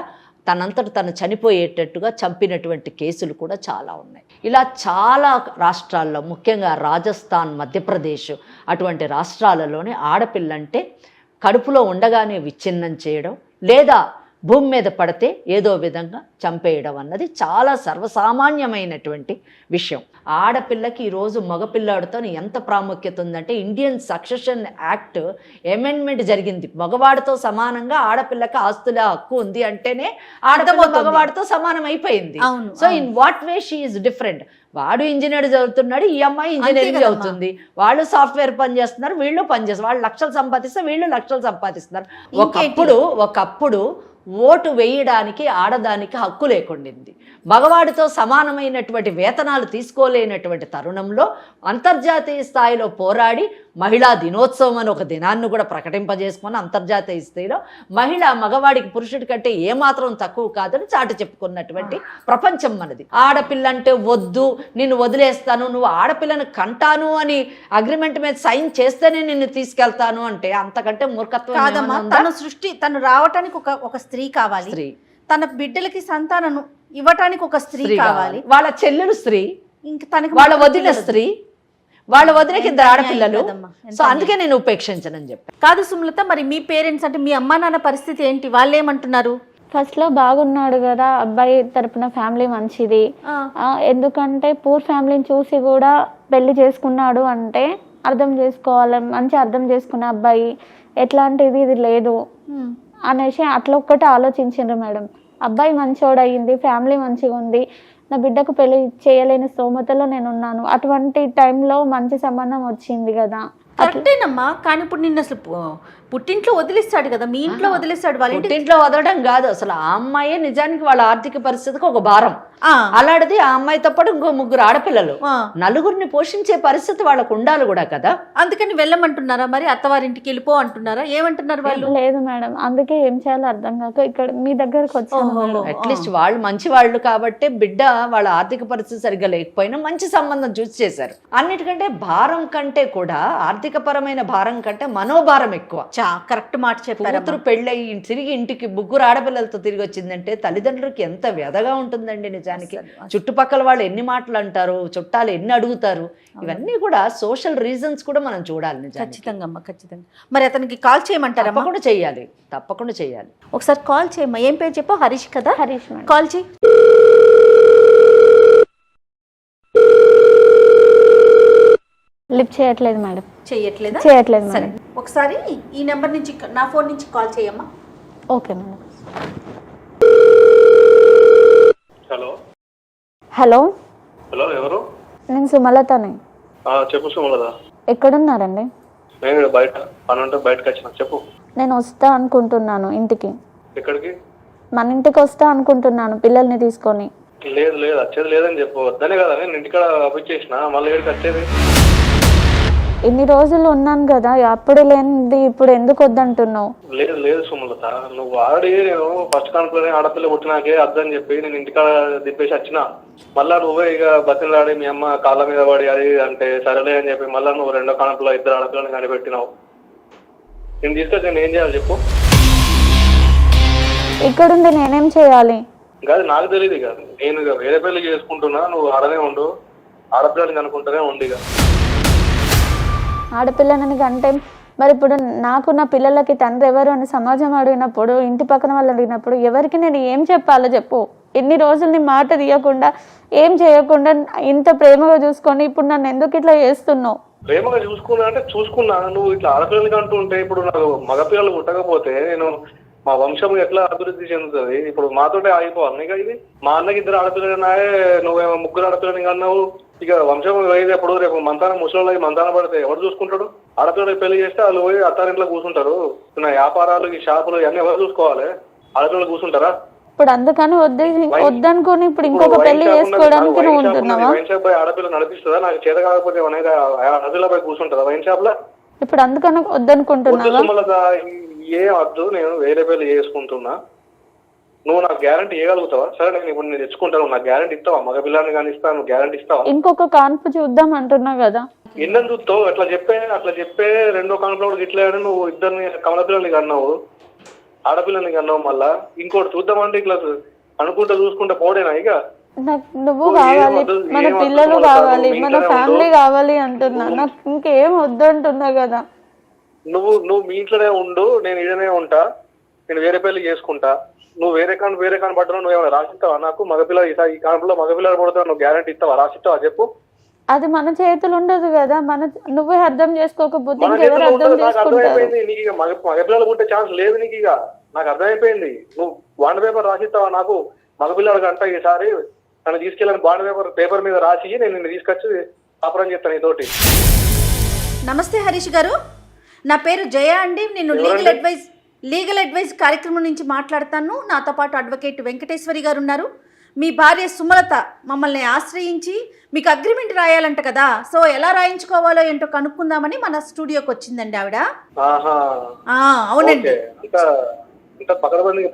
తనంతట తను చనిపోయేటట్టుగా చంపినటువంటి కేసులు కూడా చాలా ఉన్నాయి. ఇలా చాలా రాష్ట్రాల్లో, ముఖ్యంగా రాజస్థాన్, మధ్యప్రదేశ్ అటువంటి రాష్ట్రాలలోనే ఆడపిల్లంటే కడుపులో ఉండగానే విచ్ఛిన్నం చేయడం, లేదా భూమి మీద పడితే ఏదో విధంగా చంపేయడం అన్నది చాలా సర్వసామాన్యమైనటువంటి విషయం. ఆడపిల్లకి ఈరోజు మగపిల్లాడితో ఎంత ప్రాముఖ్యత ఉందంటే ఇండియన్ సక్సెషన్ యాక్ట్ అమెండ్మెంట్ జరిగింది. మగవాడితో సమానంగా ఆడపిల్లకి ఆస్తుల హక్కు ఉంది అంటేనే ఆడపిల్ల మగవాడితో సమానం అయిపోయింది. So in what way she is different. వాడు ఇంజనీర్ చదువుతున్నాడు, ఈ అమ్మాయి ఇంజనీరింగ్ చదువుతుంది. వాళ్ళు సాఫ్ట్వేర్ పని చేస్తున్నారు, వీళ్ళు పని చేస్తారు. వాళ్ళు లక్షలు సంపాదిస్తారు, వీళ్ళు లక్షలు సంపాదిస్తున్నారు. ఒకప్పుడు ఓటు వేయడానికి ఆడదానికి హక్కు లేకుండింది. మగవాడితో సమానమైనటువంటి వేతనాలు తీసుకోలేనటువంటి తరుణంలో అంతర్జాతీయ స్థాయిలో పోరాడి మహిళా దినోత్సవం అని ఒక దినాన్ని కూడా ప్రకటింపజేసుకొని అంతర్జాతీయ స్థాయిలో మగవాడికి పురుషుడి కంటే ఏమాత్రం తక్కువ కాదని చాటి చెప్పుకున్నటువంటి ప్రపంచం మనది. ఆడపిల్ల అంటే వద్దు, నిన్ను వదిలేస్తాను, నువ్వు ఆడపిల్లను కంటాను అని అగ్రిమెంట్ మీద సైన్ చేస్తేనే నిన్ను తీసుకెళ్తాను అంటే అంతకంటే మూర్ఖత్వం కాదమ్మా. తను రావటానికి ఒక స్త్రీ కావాలి, తన బిడ్డలకి సంతానం ఇవ్వటానికి ఒక స్త్రీ కావాలి, వాళ్ళ చెల్లెలు స్త్రీ, ఇంకా తనకి వాళ్ళ వదిన స్త్రీ, వాళ్ళ వదినకి ఇద్దరు ఆడపిల్లలు. సో అందుకే నేను ఉపేక్షించనని చెప్పాను. కాదు సుమలత, మరి మీ పేరెంట్స్ అంటే మీ అమ్మా నాన్న పరిస్థితి ఏంటి? వాళ్ళు ఏమంటున్నారు? ఫస్ట్లో బాగున్నాడు కదా, అబ్బాయి తరపున ఫ్యామిలీ మంచిది, ఎందుకంటే పూర్ ఫ్యామిలీని చూసి కూడా పెళ్లి చేసుకున్నాడు అంటే అర్థం చేసుకోవాలి, మంచి అర్థం చేసుకున్న అబ్బాయి, ఎట్లాంటిది ఇది లేదు అనేసి అట్లా ఒక్కటే ఆలోచించారు మేడం. అబ్బాయి మంచోడయింది, ఫ్యామిలీ మంచిగా ఉంది, నా బిడ్డకు పెళ్లి చేయలేని స్తోమతలో నేను ఉన్నాను. అటువంటి టైంలో మంచి సంబంధం వచ్చింది కదా. కరెక్టేనమ్మా, కానీ ఇప్పుడు నిన్ను అసలు పుట్టింట్లో వదిలేస్తాడు కదా, మీ ఇంట్లో వదిలేస్తాడు. వాళ్ళ పుట్టింట్లో వదలడం కాదు, అసలు ఆ అమ్మాయే నిజానికి వాళ్ళ ఆర్థిక పరిస్థితికి ఒక భారం. అలాంటిది ఆ అమ్మాయితో పాటు ఇంకో 3 ఆడపిల్లలు, నలుగురిని పోషించే పరిస్థితి వాళ్ళకు ఉండాలి కూడా కదా. అందుకని వెళ్ళమంటున్నారా? మరి అత్తవారింటికి వెళ్ళిపో అంటున్నారా? ఏమంటున్నారు వాళ్ళు? లేదు మేడం, అందుకే ఏం చేయాలో అర్థం కాక ఇక్కడ మీ దగ్గరకు వచ్చాను. అట్లీస్ట్ వాళ్ళు మంచి వాళ్ళు కాబట్టి బిడ్డ వాళ్ళ ఆర్థిక పరిస్థితి సరిగ్గా లేకపోయినా మంచి సంబంధం చూసి చేశారు. అన్నిటికంటే భారం కంటే కూడా ఆర్థిక పరమైన భారం కంటే మనోభారం ఎక్కువ. కరెక్ట్ మాట చెప్పారు. కూతురు పెళ్ళయి తిరిగి ఇంటికి 3 ఆడపిల్లలతో తిరిగి వచ్చిందంటే తల్లిదండ్రులకి ఎంత వ్యధగా ఉంటుందండి నిజానికి. చుట్టుపక్కల వాళ్ళు ఎన్ని మాటలు అంటారు, చుట్టాలు ఎన్ని అడుగుతారు, ఇవన్నీ కూడా సోషల్ రీజన్స్ కూడా మనం చూడాలి నిజానికి. ఖచ్చితంగా అమ్మా, ఖచ్చితంగా. మరి అతనికి కాల్ చేయమంటారా? తప్పకుండా చేయాలి. ఒకసారి కాల్ చేయమ్మా. ఏం పేరు చెప్పు? హరీష్ కదా? హరీష్ మేడం. కాల్ చేయి. లిఫ్ట్ చేయట్లేదు మేడం. చేయట్లేదు సరే, ఒకసారి ఈ నెంబర్ నుంచి, నా ఫోన్ నుంచి కాల్ చేయమ్మా. Okay madam. Hello hello hello, ఎవరు? నేను సుమలతని. చెప్పు సుమలత. ఎక్కడున్నారండి? నేను బయట పని ఉంటే బయటకు వచ్చిన. చెప్పు. నేను వస్తా అనుకుంటున్నాను ఇంటికి. ఎక్కడికి? మన ఇంటికి వస్తా అనుకుంటున్నాను పిల్లల్ని తీసుకొని. లేదు లేదు, వచ్చేది లేదని చెప్పు. వద్దనే కదా నేను ఇంటికాడ అప్పించేసిన, మళ్ళీ ఏడికి వచ్చేది? ఇన్ని రోజులు ఉన్నాను కదా, అప్పుడు లేనిది ఇప్పుడు ఎందుకు వద్దంటున్నావు? లేదు లేదు సుమలత, నువ్వు ఆడి నేను ఫస్ట్ కాన్పులోనే ఆడపిల్ల పుట్టినాకే అద్దని చెప్పి నేను ఇంటికాడ దింపేసి వచ్చిన. మళ్ళా నువ్వే ఇక బతిలాడి మీ అమ్మ కాళ్ళ మీద పడి అది అంటే సరేలే అని చెప్పి మళ్ళీ నువ్వు 2వ కాన్పులో 2 ఆడపిల్లని కనిపెట్టినావు. నేను తీసుకొచ్చి నేను ఏం చేయాలి చెప్పు? ఇక్కడుండి నేనేం చేయాలి? కాదు, నాకు తెలియదు. ఇక నేను ఇక వేరే పెళ్లి చేసుకుంటున్నా, నువ్వు ఆడనే ఉండు, ఆడపిల్లని కనుక్కుంటూనే ఉండి. ఇక ఆడపిల్లని అంటే మరి ఇప్పుడు నాకు నా పిల్లలకి తండ్రి ఎవరు అని సమాజం అడిగినప్పుడు, ఇంటి పక్కన వాళ్ళు అడిగినప్పుడు ఎవరికి నేను ఏం చెప్పాలో చెప్పు. ఎన్ని రోజులు నీ మాట తీయకుండా, ఏం చేయకుండా ఇంత ప్రేమగా చూసుకొని ఇప్పుడు నన్ను ఎందుకు ఇట్లా చేస్తున్నావు? ప్రేమగా చూసుకున్నా అంటే చూసుకున్నా, నువ్వు ఇట్లా ఆడపిల్లలకి అంటుంటే ఇప్పుడు నాకు మగపిల్లలు పుట్టకపోతే నేను మా వంశం ఎట్లా అభివృద్ధి చెందుతుంది? ఇప్పుడు మాతోటే ఆగిపోవాలి నీకు. ఇది మా అన్నకి 2 ఆడపిల్లలున్నాయే, నువ్వేమో 3 ఆడపిల్లని అన్నావు. ఇక వంశం పోయేటప్పుడు రేపు మంతానం ముసలి మంతానం పడితే ఎవరు చూసుకుంటాడు? ఆడపిల్లలకి పెళ్లి చేస్తే వాళ్ళు పోయి అత్తారింట్లో కూర్చుంటారు. నా వ్యాపారాలు, ఈ షాపులు ఇవన్నీ ఎవరు చూసుకోవాలి? ఆడపిల్లలు కూర్చుంటారా? ఇప్పుడు అందుకని వద్దనుకుని ఇప్పుడు ఇంకొక పెళ్లి చేసుకోవడానికి నువ్వు ఉంటున్నావా? వైన్ షాప్ పోయి ఆడపిల్ల నడిపిస్తుందా? నాకు చేత కాకపోతే ఆడపిల్ల పోయి కూర్చుంటారా వైన్ షాప్ లో? ఇప్పుడు అందుకని వద్దనుకుంటున్నావా? ఏం వద్దు, నేను వేరే పెళ్లి చేసుకుంటున్నా. నువ్వు నాకు గ్యారంటీ ఇవ్వగలుగుతావా? సరే నేను ఇప్పుడు నేను తెచ్చుకుంటాను, నాకు గ్యారంటీ ఇస్తావా? మగ పిల్లని కానీ ఇస్తాను, గ్యారంటీ ఇస్తావా? ఇంకొక కాన్పు చూద్దాం అంటున్నా కదా. ఎన్నని చూస్తావు? అట్లా చెప్పే 2వ కాన్పులో ఇట్లా నువ్వు 2 కమల పిల్లల్ని కన్నావు, ఆడపిల్లని కన్నావు. మళ్ళా ఇంకోటి చూద్దామంటే ఇట్లా అనుకుంటా చూసుకుంటా పోడేనా? ఇక నువ్వు కావాలి, మన పిల్లలు కావాలి, మన ఫ్యామిలీ కావాలి అంటున్నా. నాకు ఇంకేం వద్దు అంటున్నా కదా. నువ్వు మీ ఇంట్లోనే ఉండు, నేను ఇదనే ఉంటా, నేను వేరే పెళ్లి చేసుకుంటా. నువ్వు వేరే కాని పడ్డా నువ్వు ఏమైనా రాసిస్తావా నాకు? మగపిల్ల ఈ కాలంలో మగపిల్లలు పడతావు, నువ్వు గ్యారంటీ ఇస్తావా, రాసిస్తావా చెప్పు? అది మన చేతులు ఉండదు కదా, నువ్వే అర్థం చేసుకోకపోతే మన ఇంకెవరు చేతుల్లో అర్థం ఉంటుంది, నాకు చేసుకుంటారు? అర్థమైపోయింది. నీకు ఇక మగపిల్లలు ఉంటే ఛాన్స్ లేదు నీకు, ఇక నాకు అర్థమైపోయింది. నువ్వు బాండ్ పేపర్ రాసిస్తావా నాకు? మగపిల్లలకి అంట ఈసారి తను తీసుకెళ్ళని బాండ్ పేపర్ మీద రాసి నేను నిన్ను తీసుకొచ్చి కాపురం చేస్తాను నీతోటి. నమస్తే హరీష్ గారు, నా పేరు జయ అండి. నేను లీగల్ అడ్వైజ్ కార్యక్రమం నుంచి మాట్లాడతాను. నాతో పాటు అడ్వకేట్ వెంకటేశ్వరి గారు ఉన్నారు. మీ భార్య సుమలత మమ్మల్ని ఆశ్రయించి మీకు అగ్రిమెంట్ రాయాలంట కదా, సో ఎలా రాయించుకోవాలో ఏంటో కనుక్కుందామని మన స్టూడియోకి వచ్చిందండి ఆవిడ. అవునండి,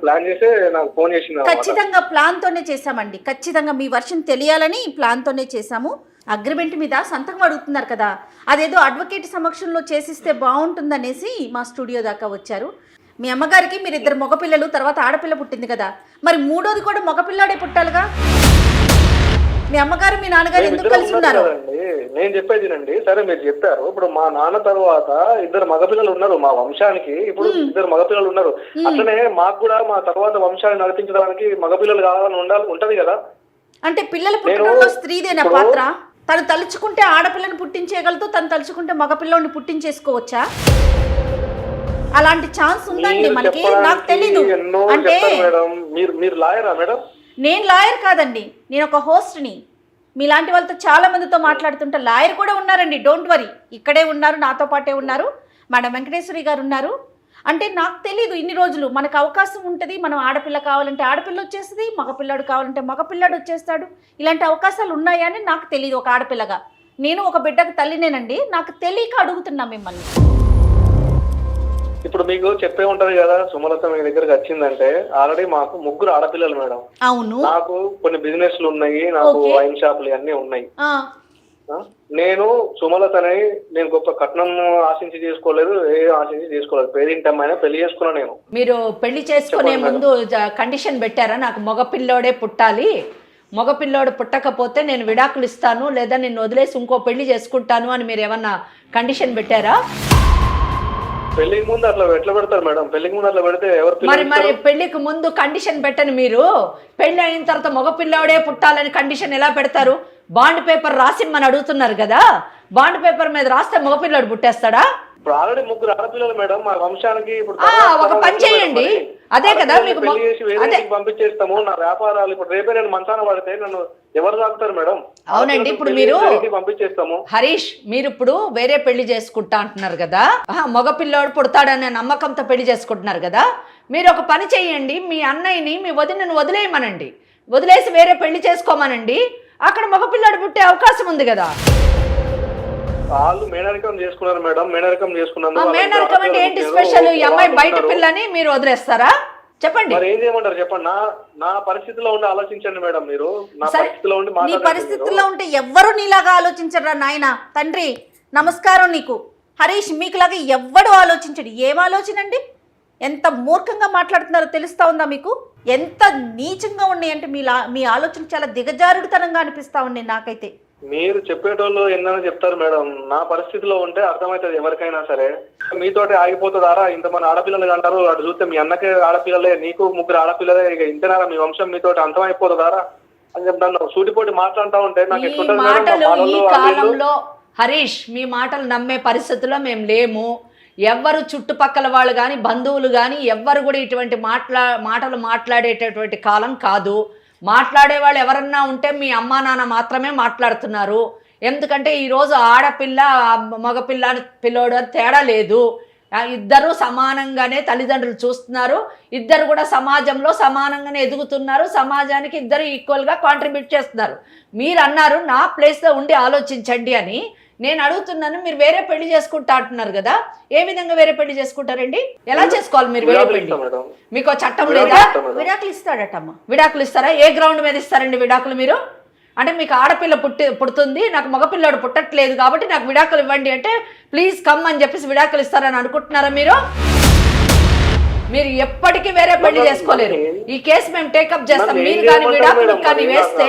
ప్లాన్ చేసి నాకు ఫోన్ చేసింది. ఖచ్చితంగా ప్లాన్ తోనే చేసామండి. ఖచ్చితంగా మీ వర్షన్ తెలియాలని ప్లాన్ తోనే చేసాము. అగ్రిమెంట్ మీద సంతకం అడుగుతున్నారు కదా, అదేదో అడ్వకేట్ సమక్షంలో చేసిస్తే బాగుంటుందనేసి మా స్టూడియో దాకా వచ్చారు. మీ అమ్మగారికి మీరు 2 మగపిల్లలు, తర్వాత ఆడపిల్ల పుట్టింది కదా, మరి 3వది కూడా మగపిల్లాడే పుట్టాలిగా. మీ అమ్మగారు మీ నాన్నగారు ఎందుకు కలిసి ఉన్నారు? నేను చెప్పేదినండి. సరే మీరు చెప్పారు, ఇప్పుడు మా నాన్న తర్వాత 2 మగపిల్లలు ఉన్నారు మా వంశానికి. ఇప్పుడు 2 మగపిల్లలు ఉన్నారు, అట్లనే మాకు కూడా మా తర్వాత వంశాన్ని నడిపించడానికి మగపిల్లలు కావాలని ఉంటది కదా. అంటే పిల్లలు పుట్టడంలో స్త్రీదేనా పాత్ర? తను తలుచుకుంటే ఆడపిల్లని పుట్టించేయగలదు, తను తలుచుకుంటే మగపిల్లని పుట్టించేసుకోవచ్చా? అలాంటి ఛాన్స్ ఉందండి మనకి, నాకు తెలీదు. అంటే మీరు లాయరా మేడం? నేను లాయర్ కాదండి, నేను ఒక హోస్ట్ని. మీలాంటి వాళ్ళతో చాలా మందితో మాట్లాడుతుంటే లాయర్ కూడా ఉన్నారండి, డోంట్ వరీ. ఇక్కడే ఉన్నారు, నాతో పాటే ఉన్నారు, మేడం వెంకటేశ్వరి గారు ఉన్నారు. అంటే నాకు తెలీదు ఇన్ని రోజులు మనకు అవకాశం ఉంటుంది. మనం ఆడపిల్ల కావాలంటే ఆడపిల్ల వచ్చేస్తుంది, మగపిల్లాడు కావాలంటే మగపిల్లాడు వచ్చేస్తాడు. ఇలాంటి అవకాశాలు ఉన్నాయా అని నాకు తెలియదు. ఒక ఆడపిల్లగా నేను ఒక బిడ్డకు తల్లినేనండి, నాకు తెలియక అడుగుతున్నా మిమ్మల్ని. ఇప్పుడు మీకు చెప్పే ఉంటది కదా, సుమలత మీ దగ్గరకు వచ్చిందంటే ఆల్రెడీ మాకు 3 ఆడపిల్లలు మేడం. అవును, నాకు కొన్ని బిజినెస్లు ఉన్నాయి, నాకు వైన్ షాపులు అన్నీ ఉన్నాయి. నేను సుమలతని నేను గొప్ప కట్నం ఆశించి చేసుకోలేదు, ఆశించి చేసుకోలేదు. పేరింటమ్మైనా పెళ్లి చేసుకున్నా. నేను మీరు పెళ్లి చేసుకునే ముందు కండిషన్ పెట్టారా, నాకు మగపిల్లోడే పుట్టాలి, మగపిల్లోడు పుట్టకపోతే నేను విడాకులు ఇస్తాను, లేదా నేను వదిలేసి ఇంకో పెళ్లి చేసుకుంటాను అని మీరు ఏమన్నా కండిషన్ పెట్టారా? పెళ్లికి ముందు అట్లా ఎట్లా పెడతారు మేడం? పెళ్లికి ముందు అట్లా పెడితే ఎవరు? మరి పెళ్లికి ముందు కండిషన్ పెట్టని మీరు పెళ్లి అయిన తర్వాత మగపిల్లోడే పుట్టాలని కండిషన్ ఎలా పెడతారు? బాండ్ పేపర్ రాసిమ్మని అడుగుతున్నారు కదా, బాండ్ పేపర్ మీద రాస్తే మగపిల్లాడు పుట్టేస్తాడా? ఇప్పుడు ఆల్రెడీ 3 ఆడపిల్లలు మేడం మా వంశానికి. ఇప్పుడు ఒక పని చేయండి, అదే కదా మీకు పంపించేస్తాము. నా వ్యాపారాలు ఇప్పుడు రేపే నేను మంచాన పడితే నన్ను ఎవరు తాగుతారు మేడం? అవునండి, ఇప్పుడు మీరు పంపించేస్తాము. హరీష్, మీరు ఇప్పుడు వేరే పెళ్లి చేసుకుంటా అంటున్నారు కదా, మగపిల్లాడు పుడతాడనే నమ్మకంతో పెళ్లి చేసుకుంటున్నారు కదా, మీరు ఒక పని చేయండి, మీ అన్నయ్యని మీ వదినను వదిలేయమనండి, వదిలేసి వేరే పెళ్లి చేసుకోమనండి. అక్కడ మగపిల్లాడు పుట్టే అవకాశం ఉంది కదా. వాళ్ళు మేనరికం చేసుకున్నారు మేడం, మేనరికం చేసుకున్నారు. మేనరికం అంటే ఏంటి స్పెషల్? ఈ అమ్మాయి బయట పిల్లని మీరు వదిలేస్తారా? చెప్పండి, మరి ఏం చేయమంటారు చెప్పండి. నా పరిస్థితిలో ఉండి ఆలోచించండి మేడం. మీరు నా పరిస్థితిలో ఉండి నీ పరిస్థితుల్లో ఉంటే ఎవ్వరు నీలాగా ఆలోచించరా నాయన. తండ్రి నమస్కారం నీకు. హరీష్, మీకులాగా ఎవ్వడు ఆలోచించడు. ఏం ఆలోచనండి? ఎంత మూర్ఖంగా మాట్లాడుతున్నారో తెలుస్తా ఉందా మీకు? ఎంత నీచంగా ఉన్నాయి అంటే మీ ఆలోచన చాలా దిగజారుడుతనంగా అనిపిస్తా ఉన్నాయి నాకైతే. మీరు చెప్పేటోళ్ళు ఎన్నైనా చెప్తారు మేడం, నా పరిస్థితిలో ఉంటే అర్థమవుతుంది ఎవరికైనా సరే. మీతోటి ఆగిపోతుందారా? ఇంతమంది ఆడపిల్లలు అంటారు, అటు చూస్తే మీ అన్నకే ఆడపిల్లలే, నీకు 3 ఆడపిల్లలే, ఇక ఇంతేనారా మీ వంశం మీతోటి అంతమైపోతుందారా అని చెప్తాను. సూటిపోటి మాట్లాడుతూ ఉంటే నాకు ఎట్లుంటుంది? హరీష్, మీ మాటలు నమ్మే పరిస్థితుల్లో మేము లేము. ఎవ్వరు చుట్టుపక్కల వాళ్ళు కానీ బంధువులు కానీ ఎవ్వరు కూడా ఇటువంటి మాటలు మాట్లాడేటటువంటి కాలం కాదు. మాట్లాడే వాళ్ళు ఎవరన్నా ఉంటే మీ అమ్మా నాన్న మాత్రమే మాట్లాడుతున్నారు. ఎందుకంటే ఈరోజు ఆడపిల్ల మగపిల్ల పిల్లోడు అని తేడా లేదు, ఇద్దరు సమానంగానే తల్లిదండ్రులు చూస్తున్నారు, ఇద్దరు కూడా సమాజంలో సమానంగానే ఎదుగుతున్నారు, సమాజానికి ఇద్దరు ఈక్వల్గా కాంట్రిబ్యూట్ చేస్తున్నారు. మీరు అన్నారు నా ప్లేస్లో ఉండి ఆలోచించండి అని. నేను అడుగుతున్నాను, మీరు వేరే పెళ్లి చేసుకుంటా అంటున్నారు కదా, ఏ విధంగా వేరే పెళ్లి చేసుకుంటారండి? ఎలా చేసుకోవాలి మీరు వేరే పెళ్లి? మీకు చట్టం లేదా? విడాకులు ఇస్తాడటమ్మా. విడాకులు ఇస్తారా? ఏ గ్రౌండ్ మీద ఇస్తారండి విడాకులు మీరు? అంటే మీకు ఆడపిల్ల పుడుతుంది, నాకు మగపిల్లాడు పుట్టట్లేదు కాబట్టి నాకు విడాకులు ఇవ్వండి అంటే ప్లీజ్ కమ్ అని చెప్పేసి విడాకులు ఇస్తారని అనుకుంటున్నారా మీరు? మీరు ఎప్పటికీ వేరే పెళ్లి చేసుకోలేరు. ఈ కేసు మేము టేకప్ చేస్తాం. మీరు కానీ విడాకులు కానీ వేస్తే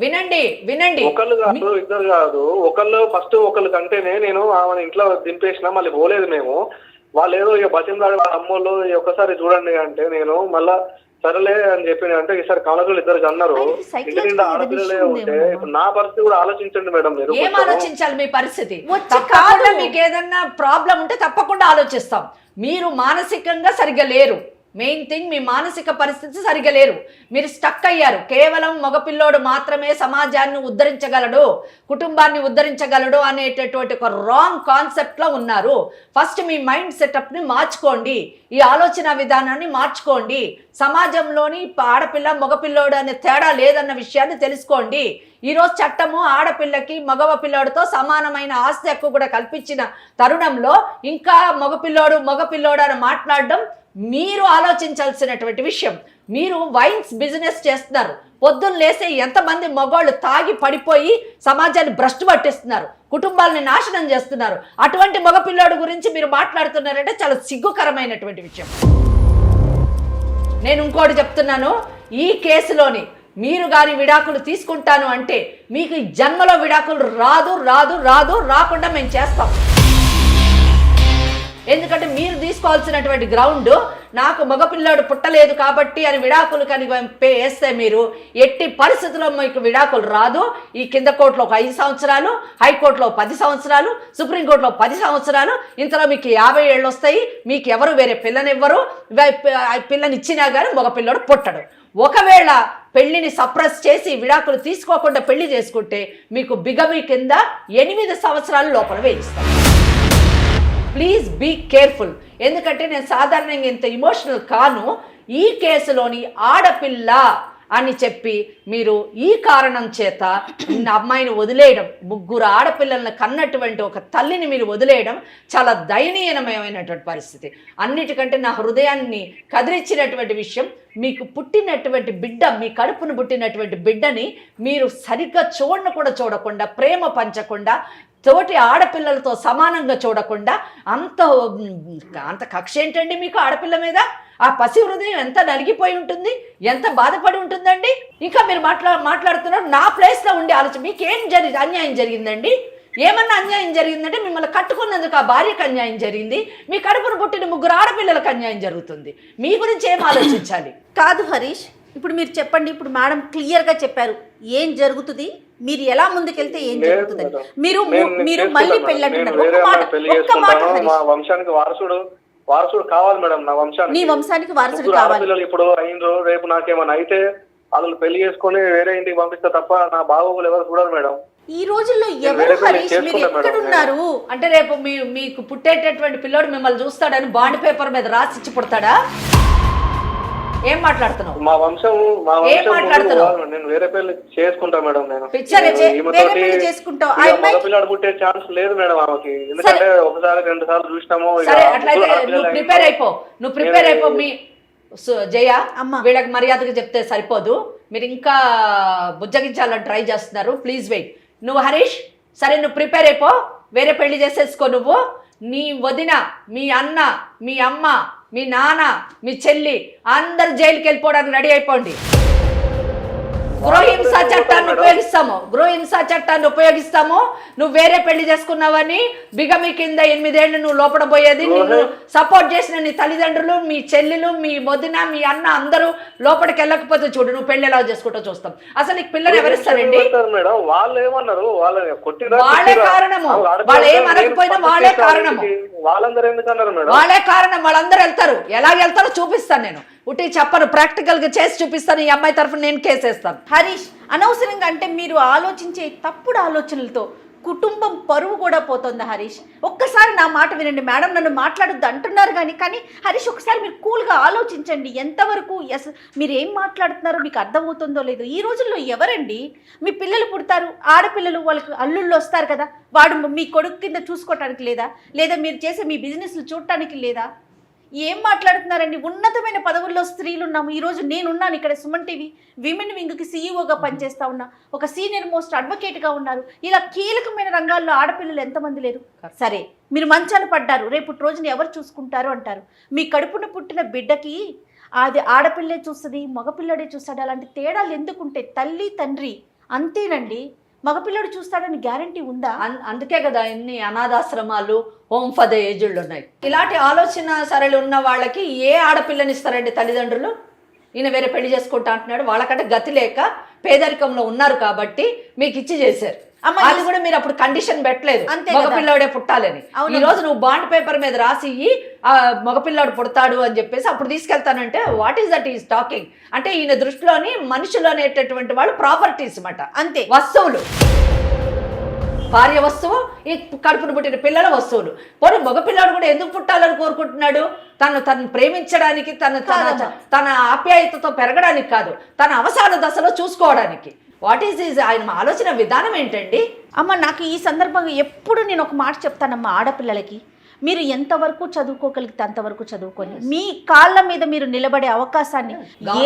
వినండి ఒకళ్ళు కాదు, ఇద్దరు కాదు, ఒకళ్ళు ఫస్ట్ ఒకళ్ళు కంటేనే నేను ఆమె ఇంట్లో దింపేసినా మళ్ళీ పోలేదు మేము. వాళ్ళు ఏదో ఇక బతిమలాడే అమ్మోళ్ళు ఒక్కసారి చూడండి అంటే నేను మళ్ళా సరేలే అని చెప్పి అంటే ఈసారి కాలేజీలో ఇద్దరు అన్నారు. ఆయనకి ఇంటి psychological నిండా ఏదో ఆడపిల్లలే issue ఉంటే ఉందేమో. ఇప్పుడు నా పరిస్థితి కూడా ఆలోచించండి మేడం మీరు. ఏం ఆలోచించాలి మీ పరిస్థితి? వచ్చి తప్పకుండా కాదు. మీకు ఏదన్నా ప్రాబ్లం ఉంటే తప్పకుండా ఆలోచిస్తాం. మీరు మానసికంగా సరిగ్గా లేరు. మెయిన్ థింగ్ మీ మానసిక పరిస్థితి సరిగ్గా లేరు. మీరు స్టక్ అయ్యారు. కేవలం మగపిల్లోడు మాత్రమే సమాజాన్ని ఉద్ధరించగలడు, కుటుంబాన్ని ఉద్ధరించగలడు అనేటటువంటి ఒక రాంగ్ కాన్సెప్ట్లో ఉన్నారు. ఫస్ట్ మీ మైండ్ సెటప్ని మార్చుకోండి, ఈ ఆలోచన విధానాన్ని మార్చుకోండి. సమాజంలోని ఆడపిల్ల మగపిల్లోడు అనే తేడా లేదన్న విషయాన్ని తెలుసుకోండి. ఈరోజు చట్టము ఆడపిల్లకి మగవ పిల్లోడితో సమానమైన ఆస్తి హక్కు కూడా కల్పించిన తరుణంలో ఇంకా మగపిల్లోడు అని మాట్లాడడం మీరు ఆలోచించాల్సినటువంటి విషయం. మీరు వైన్స్ బిజినెస్ చేస్తున్నారు. పొద్దున్న లేసే ఎంతమంది మగవాళ్ళు తాగి పడిపోయి సమాజాన్ని భ్రష్టు పట్టిస్తున్నారు, కుటుంబాలని నాశనం చేస్తున్నారు. అటువంటి మగపిల్లోడు గురించి మీరు మాట్లాడుతున్నారంటే చాలా సిగ్గుకరమైనటువంటి విషయం. నేను ఇంకోటి చెప్తున్నాను, ఈ కేసులోని మీరు కానీ విడాకులు తీసుకుంటాను అంటే మీకు ఈ జన్మలో విడాకులు రాకుండా మేము చేస్తాం. ఎందుకంటే మీరు తీసుకోవాల్సినటువంటి గ్రౌండ్ నాకు మగపిల్లాడు పుట్టలేదు కాబట్టి అని విడాకులు కనుక వేస్తే మీరు ఎట్టి పరిస్థితుల్లో మీకు విడాకులు రాదు. ఈ కింద కోర్టులో ఒక 5 సంవత్సరాలు, హైకోర్టులో 10 సంవత్సరాలు, సుప్రీంకోర్టులో 10 సంవత్సరాలు, ఇంతలో మీకు 50 ఏళ్ళు వస్తాయి. మీకు ఎవరు వేరే పిల్లనివ్వరు. పిల్లనిచ్చినా కానీ మగపిల్లాడు పుట్టడు. ఒకవేళ పెళ్లిని సప్రెస్ చేసి విడాకులు తీసుకోకుండా పెళ్లి చేసుకుంటే మీకు బిగమి కింద 8 సంవత్సరాల లోపల వేయిస్తాం. Please be careful. ఎందుకంటే నేను సాధారణంగా ఇంత ఇమోషనల్ కాను. ఈ కేసులోని ఆడపిల్ల అని చెప్పి మీరు ఈ కారణం చేత అమ్మాయిని వదిలేయడం, 3 ఆడపిల్లలను కన్నటువంటి ఒక తల్లిని మీరు వదిలేయడం చాలా దయనీయమైనటువంటి పరిస్థితి. అన్నిటికంటే నా హృదయాన్ని కదిలించినటువంటి విషయం, మీకు పుట్టినటువంటి బిడ్డ, మీ కడుపును పుట్టినటువంటి బిడ్డని మీరు సరిగ్గా చూడకుండా, ప్రేమ పంచకుండా, తోటి ఆడపిల్లలతో సమానంగా చూడకుండా అంత కక్ష ఏంటండి మీకు ఆడపిల్ల మీద? ఆ పసి హృదయం ఎంత నలిగిపోయి ఉంటుంది, ఎంత బాధపడి ఉంటుందండి. ఇంకా మీరు మాట్లాడుతున్నారు నా ప్లేస్లో ఉండి ఆలోచన. మీకేం అన్యాయం జరిగిందండి? ఏమన్నా అన్యాయం జరిగిందంటే మిమ్మల్ని కట్టుకున్నందుకు ఆ భార్యకు అన్యాయం జరిగింది, మీ కడుపును పుట్టిన 3 ఆడపిల్లలకు అన్యాయం జరుగుతుంది. మీ గురించి ఏం ఆలోచించాలి? కాదు హరీష్, ఇప్పుడు మీరు చెప్పండి. ఇప్పుడు మేడం క్లియర్గా చెప్పారు ఏం జరుగుతుంది, మీరు ఎలా ముందుకెళ్తే ఏం జరుగుతుంది. మీరు మళ్ళీ పెళ్ళంటున్నారు. మా వంశానికి వారసుడు కావాలి మేడం. నా వంశానికి, నీ వంశానికి వారసుడు కావాలి. ఇప్పుడు అయినరు, రేపు నాకేమైనా అయితే వాళ్ళు పెళ్లి చేసుకుని వేరే ఇంటికి పంపిస్తే తప్ప నా బాగోగులు ఎవరు చూడరు మేడం. ఈ రోజుల్లో ఎవరు హరీష్, మీరు ఎక్కడున్నారు? అంటే రేపు మీకు పుట్టేటటువంటి పిల్లోడు మిమ్మల్ని చూస్తాడని బాండ్ పేపర్ మీద రాసిచ్చి పుడతాడా? ఏం మాట్లాడుతున్నావు? మా వంశం నేను వేరే పెళ్లి చేసుకుంటా మేడం. నేను పిల్లాడు పుట్టే ఛాన్స్ లేదు మేడం ఆమెకి. ఎందుకంటే ఒకసారి 2 సార్లు చూసినాము. అట్లయితే నువ్వు ప్రిపేర్ అయిపో. మీ జయ వీళ్ళకి మర్యాదగా చెప్తే సరిపోదు. మీరు ఇంకా బుజ్జగించాలని ట్రై చేస్తున్నారు. Please wait. నువ్వు హరీష్ సరే, నువ్వు ప్రిపేర్ అయిపో. వేరే పెళ్లి చేసేసుకో. నువ్వు, నీ వదిన, మీ అన్న, మీ అమ్మ, మీ నాన్న, మీ చెల్లి అందరు జైలుకి వెళ్ళిపోవడానికి రెడీ అయిపోండి. గృహహింసా చట్టాన్ని ఉపయోగిస్తాము. నువ్వు వేరే పెళ్లి చేసుకున్నావని బిగమి కింద 8 ఏళ్ళు నువ్వు లోపల పోయేది. నిన్ను సపోర్ట్ చేసిన నీ తల్లిదండ్రులు, మీ చెల్లెలు, మీ వదిన, మీ అన్న అందరూ లోపలికి వెళ్ళకపోతే చూడు నువ్వు పెళ్లి ఎలా చేసుకుంటూ చూస్తాం. అసలు నీకు పిల్లలు ఎవరిస్తారండి? వాళ్ళే కారణము. వాళ్ళు ఏమనకపోయినా వాళ్ళే కారణము. వాళ్ళే కారణం. వాళ్ళందరూ వెళ్తారు. ఎలా వెళ్తారో చూపిస్తాను నేను. ఉట్టి చెప్పను, ప్రాక్టికల్ గా చేసి చూపిస్తాను. ఈ అమ్మాయి తరఫున నేను కేసేస్తాను. హరీష్, అనవసరంగా అంటే మీరు ఆలోచించే తప్పుడు ఆలోచనలతో కుటుంబం పరువు కూడా పోతుంది. హరీష్, ఒక్కసారి నా మాట వినండి. మేడం నన్ను మాట్లాడొద్దు అంటున్నారు కానీ హరీష్ ఒకసారి మీరు కూల్గా ఆలోచించండి. ఎంతవరకు మీరు ఏం మాట్లాడుతున్నారో మీకు అర్థమవుతుందో లేదో. ఈ రోజుల్లో ఎవరండి, మీ పిల్లలు పుడతారు, ఆడపిల్లలు వాళ్ళకి అల్లుళ్ళు వస్తారు కదా, వాడు మీ కొడుకు కింద చూసుకోవటానికి లేదా మీరు చేసే మీ బిజినెస్లు చూడటానికి లేదా? ఏం మాట్లాడుతున్నారండి? ఉన్నతమైన పదవుల్లో స్త్రీలు ఉన్నాము. ఈరోజు నేనున్నాను ఇక్కడ సుమన్ టీవీ విమెన్ వింగ్కి సీఈఓగా పనిచేస్తా ఉన్నా, ఒక సీనియర్ మోస్ట్ అడ్వకేట్గా ఉన్నారు. ఇలా కీలకమైన రంగాల్లో ఆడపిల్లలు ఎంతమంది లేరు? సరే, మీరు మంచాన పడ్డారు, రేపు రోజున ఎవరు చూసుకుంటారు అంటారు. మీ కడుపున పుట్టిన బిడ్డకి అది ఆడపిల్లే చూస్తుంది, మగపిల్లడే చూస్తాడు. అలాంటి తేడాలు ఎందుకుంటే తల్లి తండ్రి అంతేనండి. మగపిల్లడు చూస్తాడని గ్యారంటీ ఉందా? అందుకే కదా ఎన్ని అనాథాశ్రమాలు, హోమ్ ఫర్ ద ఏజ్డ్ ఉన్నాయి. ఇలాంటి ఆలోచన సరళి ఉన్న వాళ్ళకి ఏ ఆడపిల్లని ఇస్తారండి తల్లిదండ్రులు? ఈయన వేరే పెళ్లి చేసుకుంటా అంటున్నాడు. వాళ్ళకంటే గతి లేక పేదరికంలో ఉన్నారు కాబట్టి మీకు ఇచ్చి చేశారు. అది కూడా మీరు అప్పుడు కండిషన్ పెట్టలేదు మగపిల్లాడే పుట్టాలని. ఈ రోజు నువ్వు బాండ్ పేపర్ మీద రాసి మగపిల్లాడు పుడతాడు అని చెప్పేసి అప్పుడు తీసుకెళ్తానంటే what is that is talking అంటే ఈయన దృష్టిలోని మనుషులు అనేటటువంటి వాళ్ళు ప్రాపర్టీస్ అన్నమాట, అంతే, వస్తువులు. భార్య వస్తువు, ఈ కడుపును పుట్టిన పిల్లల వస్తువులు. పోనీ మగపిల్లాడు కూడా ఎందుకు పుట్టాలని కోరుకుంటున్నాడు? తను ప్రేమించడానికి, తన ఆప్యాయతతో పెరగడానికి కాదు, తన అవసాన దశలో చూసుకోవడానికి. వాట్ ఈస్ ఆయన ఆలోచన విధానం ఏంటండి? అమ్మ నాకు ఈ సందర్భంగా ఎప్పుడు నేను ఒక మాట చెప్తానమ్మా ఆడపిల్లలకి, మీరు ఎంతవరకు చదువుకోగలిగితే అంతవరకు చదువుకొని మీ కాళ్ళ మీద మీరు నిలబడే అవకాశాన్ని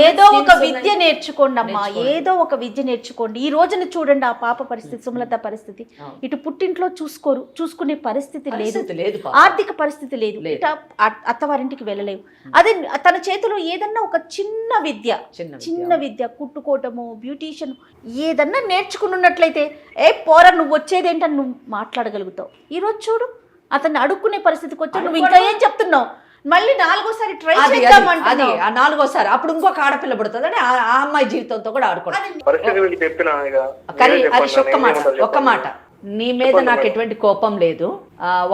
ఏదో ఒక విద్య నేర్చుకోండి అమ్మా, ఏదో ఒక విద్య నేర్చుకోండి. ఈ రోజున చూడండి ఆ పాప పరిస్థితి, సుమలత పరిస్థితి, ఇటు పుట్టింట్లో చూసుకునే పరిస్థితి లేదు, ఆర్థిక పరిస్థితి లేదు, ఇటు అత్తవారింటికి వెళ్ళలేవు. అదే తన చేతిలో ఏదన్నా ఒక చిన్న విద్య కుట్టుకోవటము, బ్యూటీషియన్ ఏదన్నా నేర్చుకున్నట్లయితే పోరా నువ్వు వచ్చేదేంటని నువ్వు మాట్లాడగలుగుతావు. ఈరోజు చూడు అతన్ని అడుక్కునే పరిస్థితికి వచ్చా, నువ్వు ఇంకా ఏం చెప్తున్నావు? మళ్ళీ 4వసారి ట్రై చేద్దామంటే 4వసారి అప్పుడు ఇంకొక ఆడపిల్ల పడుతుంది అని ఆ అమ్మాయి జీవితంతో కూడా ఆడుకోవడం. ఒక్క మాట, నీ మీద నాకు ఎటువంటి కోపం లేదు.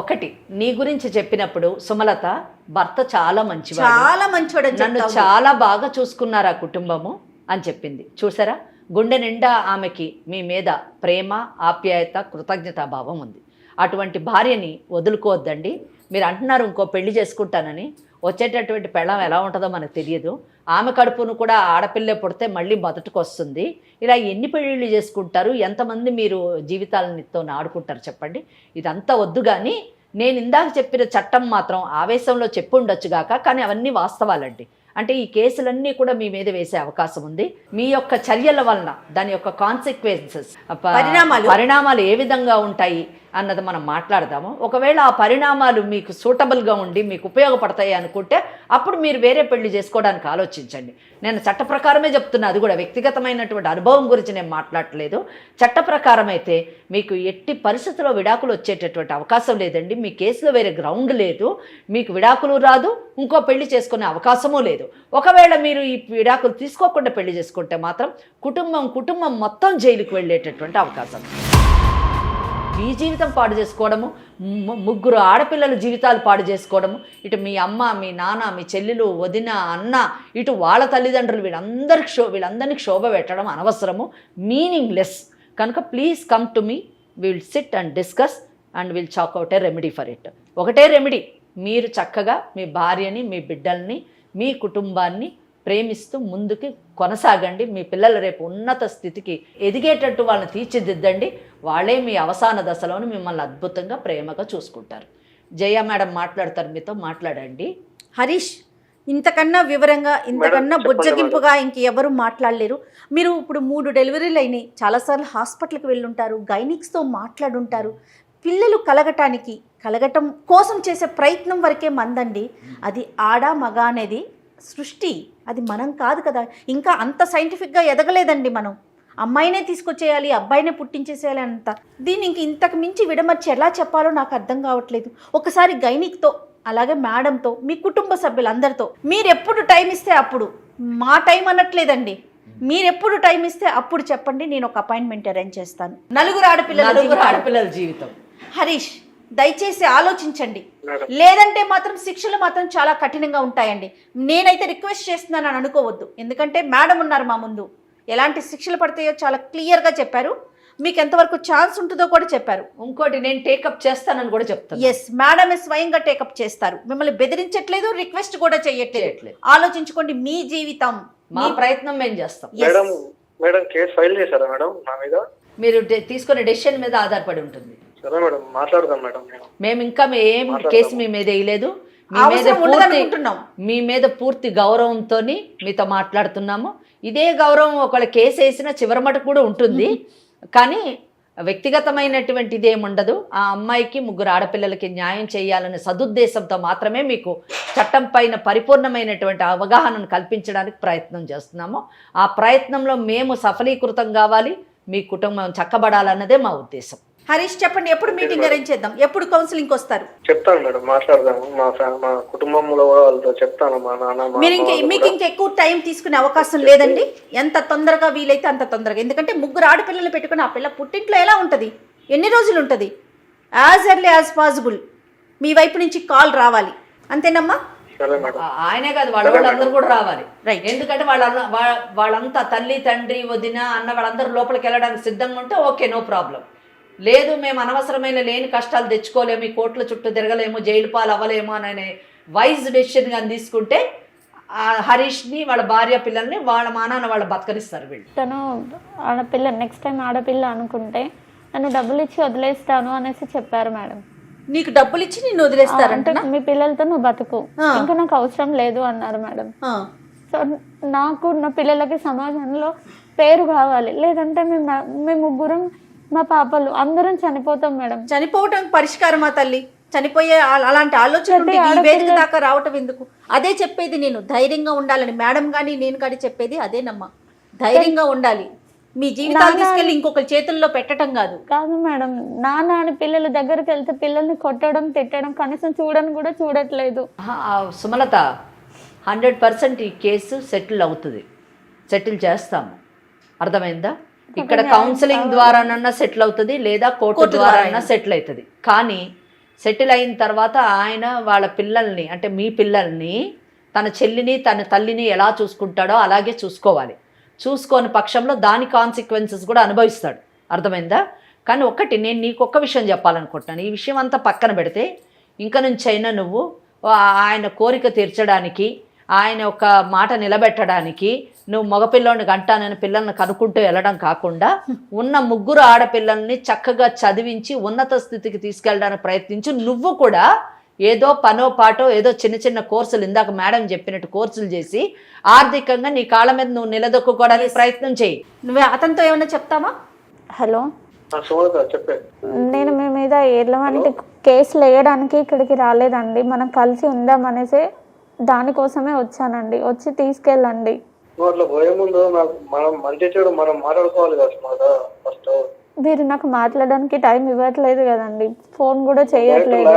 ఒకటి, నీ గురించి చెప్పినప్పుడు సుమలత భర్త చాలా మంచివాడు, నన్ను చాలా బాగా చూసుకున్నారు ఆ కుటుంబము అని చెప్పింది. చూసారా, గుండె నిండా ఆమెకి మీ మీద ప్రేమ, ఆప్యాయత, కృతజ్ఞతాభావం ఉంది. అటువంటి భార్యని వదులుకోవద్దండి. మీరు అంటున్నారు ఇంకో పెళ్లి చేసుకుంటానని, వచ్చేటటువంటి పెళ్ళం ఎలా ఉంటుందో మనకు తెలియదు. ఆమె కడుపును కూడా ఆడపిల్లే పుడితే మళ్ళీ మొదటికి వస్తుంది. ఇలా ఎన్ని పెళ్ళిళ్ళు చేసుకుంటారు, ఎంతమంది మీరు జీవితాలతో ఆడుకుంటారు చెప్పండి. ఇదంతా వద్దు. కానీ నేను ఇందాక చెప్పిన చట్టం మాత్రం ఆవేశంలో చెప్పి ఉండొచ్చుగాక, కానీ అవన్నీ వాస్తవాలండి. అంటే ఈ కేసులన్నీ కూడా మీ మీద వేసే అవకాశం ఉంది. మీ యొక్క చర్యల వలన దాని యొక్క కాన్సిక్వెన్సెస్, పరిణామాలు ఏ విధంగా ఉంటాయి అన్నది మనం మాట్లాడదాము. ఒకవేళ ఆ పరిణామాలు మీకు సూటబుల్గా ఉండి మీకు ఉపయోగపడతాయి అనుకుంటే అప్పుడు మీరు వేరే పెళ్లి చేసుకోవడానికి ఆలోచించండి. నేను చట్ట ప్రకారమే చెప్తున్నా, అది కూడా వ్యక్తిగతమైనటువంటి అనుభవం గురించి నేను మాట్లాడట్లేదు. చట్ట ప్రకారం అయితే మీకు ఎట్టి పరిస్థితుల్లో విడాకులు వచ్చేటటువంటి అవకాశం లేదండి. మీ కేసులో వేరే గ్రౌండ్ లేదు, మీకు విడాకులు రాదు, ఇంకో పెళ్లి చేసుకునే అవకాశము లేదు. ఒకవేళ మీరు ఈ విడాకులు తీసుకోకుండా పెళ్లి చేసుకుంటే మాత్రం కుటుంబం మొత్తం జైలుకు వెళ్ళేటటువంటి అవకాశం. మీ జీవితం పాడు చేసుకోవడము, 3 ఆడపిల్లల జీవితాలు పాడు చేసుకోవడము, ఇటు మీ అమ్మ, మీ నాన్న, మీ చెల్లెలు, వదిన, అన్న, ఇటు వాళ్ళ తల్లిదండ్రులు, వీళ్ళందరినీ క్షోభ పెట్టడం అనవసరము, మీనింగ్లెస్. కనుక please come to me, will SIT and discuss and will chalk out A remedy for it. ఒకటే రెమెడీ, మీరు చక్కగా మీ భార్యని, మీ బిడ్డల్ని, మీ కుటుంబాన్ని ప్రేమిస్తూ ముందుకి కొనసాగండి. మీ పిల్లలు రేపు ఉన్నత స్థితికి ఎదిగేటట్టు వాళ్ళని తీర్చిదిద్దండి. వాళ్ళే మీ అవసాన దశలోని మిమ్మల్ని అద్భుతంగా ప్రేమగా చూసుకుంటారు. జయ మేడం మాట్లాడతారు, మీతో మాట్లాడండి. హరీష్, ఇంతకన్నా వివరంగా, ఇంతకన్నా బుజ్జగింపుగా ఇంకెవరు మాట్లాడలేరు. మీరు ఇప్పుడు 3 డెలివరీలు అయినాయి, చాలాసార్లు హాస్పిటల్కి వెళ్ళుంటారు, గైనిక్స్తో మాట్లాడుంటారు. పిల్లలు కలగటం కోసం చేసే ప్రయత్నం వరకే మందండి. అది ఆడ మగ అనేది సృష్టి, అది మనం కాదు కదా. ఇంకా అంత సైంటిఫిక్గా ఎదగలేదండి మనం. అమ్మాయినే తీసుకొచ్చేయాలి, అబ్బాయినే పుట్టించేసేయాలి అంత. దీన్ని ఇంతకు మించి విడమర్చి ఎలా చెప్పాలో నాకు అర్థం కావట్లేదు. ఒకసారి గైనిక్తో, అలాగే మేడంతో, మీ కుటుంబ సభ్యులందరితో మీరు ఎప్పుడు టైం ఇస్తే అప్పుడు, మా టైం అనట్లేదండి, మీరు ఎప్పుడు టైం ఇస్తే అప్పుడు చెప్పండి, నేను ఒక అపాయింట్మెంట్ అరేంజ్ చేస్తాను. 4 ఆడపిల్లల జీవితం. హరీష్, దయచేసి ఆలోచించండి, లేదంటే మాత్రం శిక్షలు మాత్రం చాలా కఠినంగా ఉంటాయండి. నేనైతే రిక్వెస్ట్ చేస్తున్నాను అని అనుకోవద్దు, ఎందుకంటే మేడం ఉన్నారు మా ముందు. ఎలాంటి శిక్షలు పడతాయో చాలా క్లియర్గా చెప్పారు, మీకు ఎంతవరకు ఛాన్స్ ఉంటుందో కూడా చెప్పారు. ఇంకోటి, నేను టేకప్ చేస్తానని కూడా చెప్తాను. ఎస్, మేడమే స్వయంగా టేకప్ చేస్తారు, మిమ్మల్ని బెదిరించట్లేదు, రిక్వెస్ట్ కూడా చేయట్లేదు. ఆలోచించుకోండి, మీ జీవితం, మా ప్రయత్నం మేము చేస్తాం. మేడం కేసు ఫైల్ చేశారా మేడం నా మీద? మీరు తీసుకునే డెసిషన్ మీద ఆధారపడి ఉంటుంది. సరే మేడం, మాట్లాడదాం మేడం. మేము ఇంకా ఏం కేసు మీ మీద వేయలేదు, మీ మీద పూర్తి గౌరవంతో మీతో మాట్లాడుతున్నాము. ఇదే గౌరవం ఒకళ్ళ కేసు వేసినా చివరి మటుకు కూడా ఉంటుంది, కానీ వ్యక్తిగతమైనటువంటి ఇదేముండదు. ఆ అమ్మాయికి 3 ఆడపిల్లలకి న్యాయం చేయాలనే సదుద్దేశంతో మాత్రమే మీకు చట్టం పైన పరిపూర్ణమైనటువంటి అవగాహనను కల్పించడానికి ప్రయత్నం చేస్తున్నాము. ఆ ప్రయత్నంలో మేము సఫలీకృతం కావాలి, మీ కుటుంబం చక్కబడాలన్నదే మా ఉద్దేశం. హరీష్ చెప్పండి, ఎప్పుడు మీటింగ్ అరేంజ్ చేద్దాం, ఎప్పుడు కౌన్సిలింగ్ వస్తారు? చెప్తాను మేడం, మాట్లాడదాము. మా కుటుంబంలో కూడా వాళ్ళతో చెప్తాను. మా నాన్న మీకు ఇంకా ఎక్కువ టైం తీసుకునే అవకాశం లేదండి. ఎంత తొందరగా వీలైతే అంత తొందరగా, ఎందుకంటే 3 ఆడపిల్లలు పెట్టుకుని ఆ పిల్ల పుట్టింట్లో ఎలా ఉంటుంది, ఎన్ని రోజులు ఉంటుంది, యాజ్ ఎర్లీ యాజ్ పాసిబుల్ మీ వైపు నుంచి కాల్ రావాలి. అంతేనమ్మా? ఆయనే కాదు, వాళ్ళందరూ కూడా రావాలి. ఎందుకంటే వాళ్ళంతా తల్లి తండ్రి వదిన అన్న వాళ్ళందరూ లోపలికి వెళ్ళడానికి సిద్ధంగా ఉంటే ఓకే, నో ప్రాబ్లం. లేదు మేము అనవసరమైన లేని కష్టాలు తెచ్చుకోలేము, ఈ కోట్ల చుట్టూ తిరగలేము, జైలు పాలు అవ్వలేము అనే వైజ్ డెసిషన్ గా తీసుకుంటే హరీష్ని వాళ్ళ భార్య పిల్లల్ని వాళ్ళ మానాన్న వాళ్ళు బతకనిస్తారు. వీళ్ళు తను ఆడపిల్ల, నెక్స్ట్ టైం ఆడపిల్ల అనుకుంటే నన్ను డబ్బులు ఇచ్చి వదిలేస్తాను అనేసి చెప్పారు మేడం. నీకు డబ్బులు ఇచ్చి నిన్ను వదిలేస్తారంటే మీ పిల్లలతో నువ్వు బతుకు, ఇంకా నాకు అవసరం లేదు అన్నారు మేడం. సో నాకు నా పిల్లలకి సమాజంలో పేరు కావాలి, లేదంటే మేము ముగ్గురం మా పాపలు అందరం చనిపోతాం మేడం. చనిపోవటం పరిష్కారమా తల్లి? చనిపోయే అలాంటి ఆలోచన వేదిక దాకా రావటం ఎందుకు? అదే చెప్పేది నేను, ధైర్యంగా ఉండాలని. మేడం కానీ నేను కానీ చెప్పేది అదేనమ్మా, ధైర్యంగా ఉండాలి. మీ జీవితాలు తీసుకెళ్ళి ఇంకొకరి చేతుల్లో పెట్టడం కాదు. కాదు మేడం, నాన్న అని పిల్లల దగ్గరికి వెళ్తే పిల్లల్ని కొట్టడం తిట్టడం కనీసం చూడని కూడా చూడట్లేదు. సుమలత, 100% ఈ కేసు సెటిల్ అవుతుంది, సెటిల్ చేస్తాము. అర్థమైందా? ఇక్కడ కౌన్సిలింగ్ ద్వారానన్నా సెటిల్ అవుతుంది, లేదా కోర్టు ద్వారా సెటిల్ అవుతుంది. కానీ సెటిల్ అయిన తర్వాత ఆయన వాళ్ళ పిల్లల్ని, అంటే మీ పిల్లల్ని, తన చెల్లిని తన తల్లిని ఎలా చూసుకుంటాడో అలాగే చూసుకోవాలి. చూసుకోని పక్షంలో దాని కాన్సిక్వెన్సెస్ కూడా అనుభవిస్తాడు. అర్థమైందా? కానీ ఒకటి నేను నీకు ఒక్క విషయం చెప్పాలనుకుంటున్నాను. ఈ విషయం అంతా పక్కన పెడితే ఇంక నుంచి అయినా నువ్వు ఆయన కోరిక తీర్చడానికి, ఆయన ఒక మాట నిలబెట్టడానికి నువ్వు మగపిల్లోని గంటానని పిల్లల్ని కనుక్కుంటూ వెళ్ళడం కాకుండా ఉన్న 3 ఆడపిల్లల్ని చక్కగా చదివించి ఉన్నత స్థితికి తీసుకెళ్ళడానికి ప్రయత్నించి, నువ్వు కూడా ఏదో పనో పాటో ఏదో చిన్న కోర్సులు, ఇందాక మేడం చెప్పినట్టు కోర్సులు చేసి ఆర్థికంగా నీ కాళ్ళ మీద నువ్వు నిలదొక్కుకోవడానికి ప్రయత్నం చేయి. నువ్వే అతనితో ఏమన్నా చెప్తావా? హలో, నేను మీ మీద ఎలాంటి కేసులు వేయడానికి ఇక్కడికి రాలేదండి. మనం కలిసి ఉందామనేసి దానికోసమే వచ్చానండి. వచ్చి తీసుకెళ్ళండి. మీరు నాకు మాట్లాడడానికి టైం ఇవ్వట్లేదు కదండి, ఫోన్ కూడా చేయట్లేదు.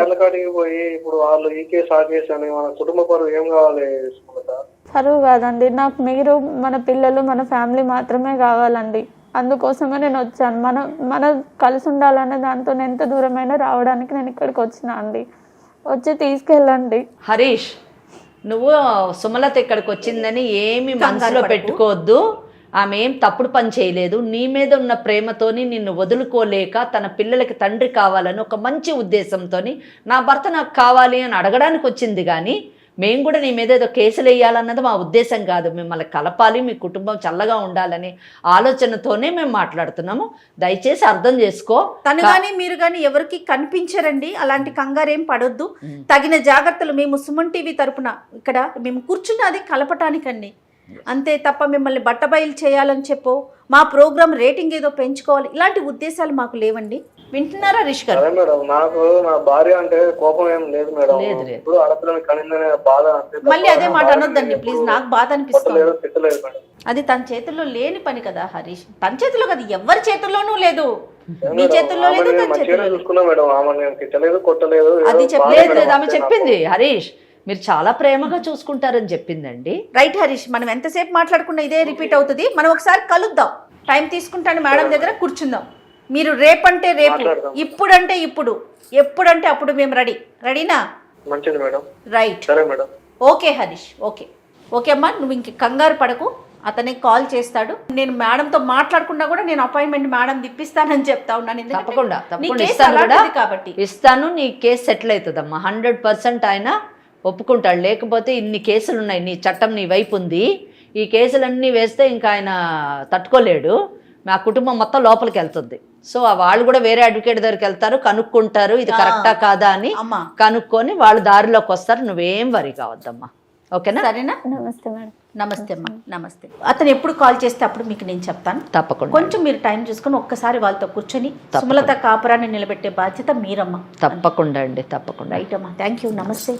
పరువు కాదండి నాకు, మీరు మన పిల్లలు మన ఫ్యామిలీ మాత్రమే కావాలండి. అందుకోసమే నేను వచ్చాను. మన కలిసి ఉండాలనే దాంతో ఎంత దూరమైనా రావడానికి నేను ఇక్కడికి వచ్చినా అండి. వచ్చి తీసుకెళ్ళండి. హరీష్, నువ్వు సుమలత ఇక్కడికి వచ్చిందని ఏమి మనసులో పెట్టుకోవద్దు. ఆమె ఏం తప్పుడు పని చేయలేదు. నీ మీద ఉన్న ప్రేమతోని నిన్ను వదులుకోలేక తన పిల్లలకి తండ్రి కావాలని ఒక మంచి ఉద్దేశంతోని నా భర్త నాకు కావాలి అని అడగడానికి వచ్చింది. కానీ మేము కూడా నీ మీద ఏదో కేసులు వేయాలన్నది మా ఉద్దేశం కాదు. మిమ్మల్ని కలపాలి, మీ కుటుంబం చల్లగా ఉండాలని ఆలోచనతోనే మేము మాట్లాడుతున్నాము. దయచేసి అర్థం చేసుకో. తను కానీ మీరు కానీ ఎవరికి కనిపించరండి. అలాంటి కంగారేం పడొద్దు. తగిన జాగ్రత్తలు మేము సుమన్ టీవీ తరపున ఇక్కడ మేము కూర్చున్నది కలపటానికండి, అంతే తప్ప మిమ్మల్ని బట్టబయలు చేయాలని చెప్పో మా ప్రోగ్రామ్ రేటింగ్ ఏదో పెంచుకోవాలి ఇలాంటి ఉద్దేశాలు మాకు లేవండి. వింటున్నారా రిష్ గారు? నాకు నా భార్య అంటే కోపం ఏం లేదు మేడం. ఇప్పుడు ఆడపిల్లని కనిందనే బాధ. మళ్ళీ అదే మాట అనొద్దండి ప్లీజ్. నాకు బాధ అనిపిస్తుంది. అది తన చేతుల్లో లేని పని కదా హరీష్. తన చేతిలో కదా, ఎవరి చేతుల్లోనూ లేదు. మీ చేతుల్లో లేదు, తన చేతుల్లో అది చెప్పలేదు. ఆమె చెప్పింది హరీష్ మీరు చాలా ప్రేమగా చూసుకుంటారని చెప్పిందండి. రైట్ హరీష్, మనం ఎంతసేపు మాట్లాడుకున్నా ఇదే రిపీట్ అవుతుంది. మనం ఒకసారి కలుద్దాం, టైం తీసుకుంటాను మేడం దగ్గర కూర్చుందాం. మీరు రేపంటే రేపు, ఇప్పుడంటే ఇప్పుడు, ఎప్పుడంటే అప్పుడు మేము రెడీనా? మంచిది మేడం. రైట్, సరే మేడం. ఓకే హరీష్, ఓకే అమ్మా, నువ్వు ఇంక కంగారు పడకు. అతనే కాల్ చేస్తాడు. నేను మేడంతో మాట్లాడకుండా కూడా నేను అపాయింట్మెంట్ మేడం ఇప్పిస్తానని చెప్తా ఉన్నాను. తప్పకుండా కాబట్టి ఇస్తాను. నీ కేసు సెటిల్ అవుతుందమ్మా 100%. ఆయన ఒప్పుకుంటాడు. లేకపోతే ఇన్ని కేసులు ఉన్నాయి, నీ చట్టం నీ వైపు ఉంది. ఈ కేసులన్నీ వేస్తే ఇంకా ఆయన తట్టుకోలేడు. మా కుటుంబం మొత్తం లోపలికి వెళ్తుంది. సో వాళ్ళు కూడా వేరే అడ్వకేట్ దగ్గరికి వెళ్తారు, కనుక్కుంటారు ఇది కరెక్టా కాదా అని. కనుక్కొని వాళ్ళు దారిలోకి వస్తారు. నువ్వేం వరి కావద్దమ్మా, ఓకేనా? సరేనా? నమస్తే మేడం. నమస్తే అమ్మా, నమస్తే. అతను ఎప్పుడు కాల్ చేస్తే అప్పుడు మీకు నేను చెప్తాను. తప్పకుండా. కొంచెం మీరు టైం చూసుకొని ఒక్కసారి వాళ్ళతో కూర్చొని సుమలత కాపురాన్ని నిలబెట్టే బాధ్యత మీరమ్మా. తప్పకుండా అండి, తప్పకుండా. రైట్ అమ్మా, థ్యాంక్ యూ, నమస్తే.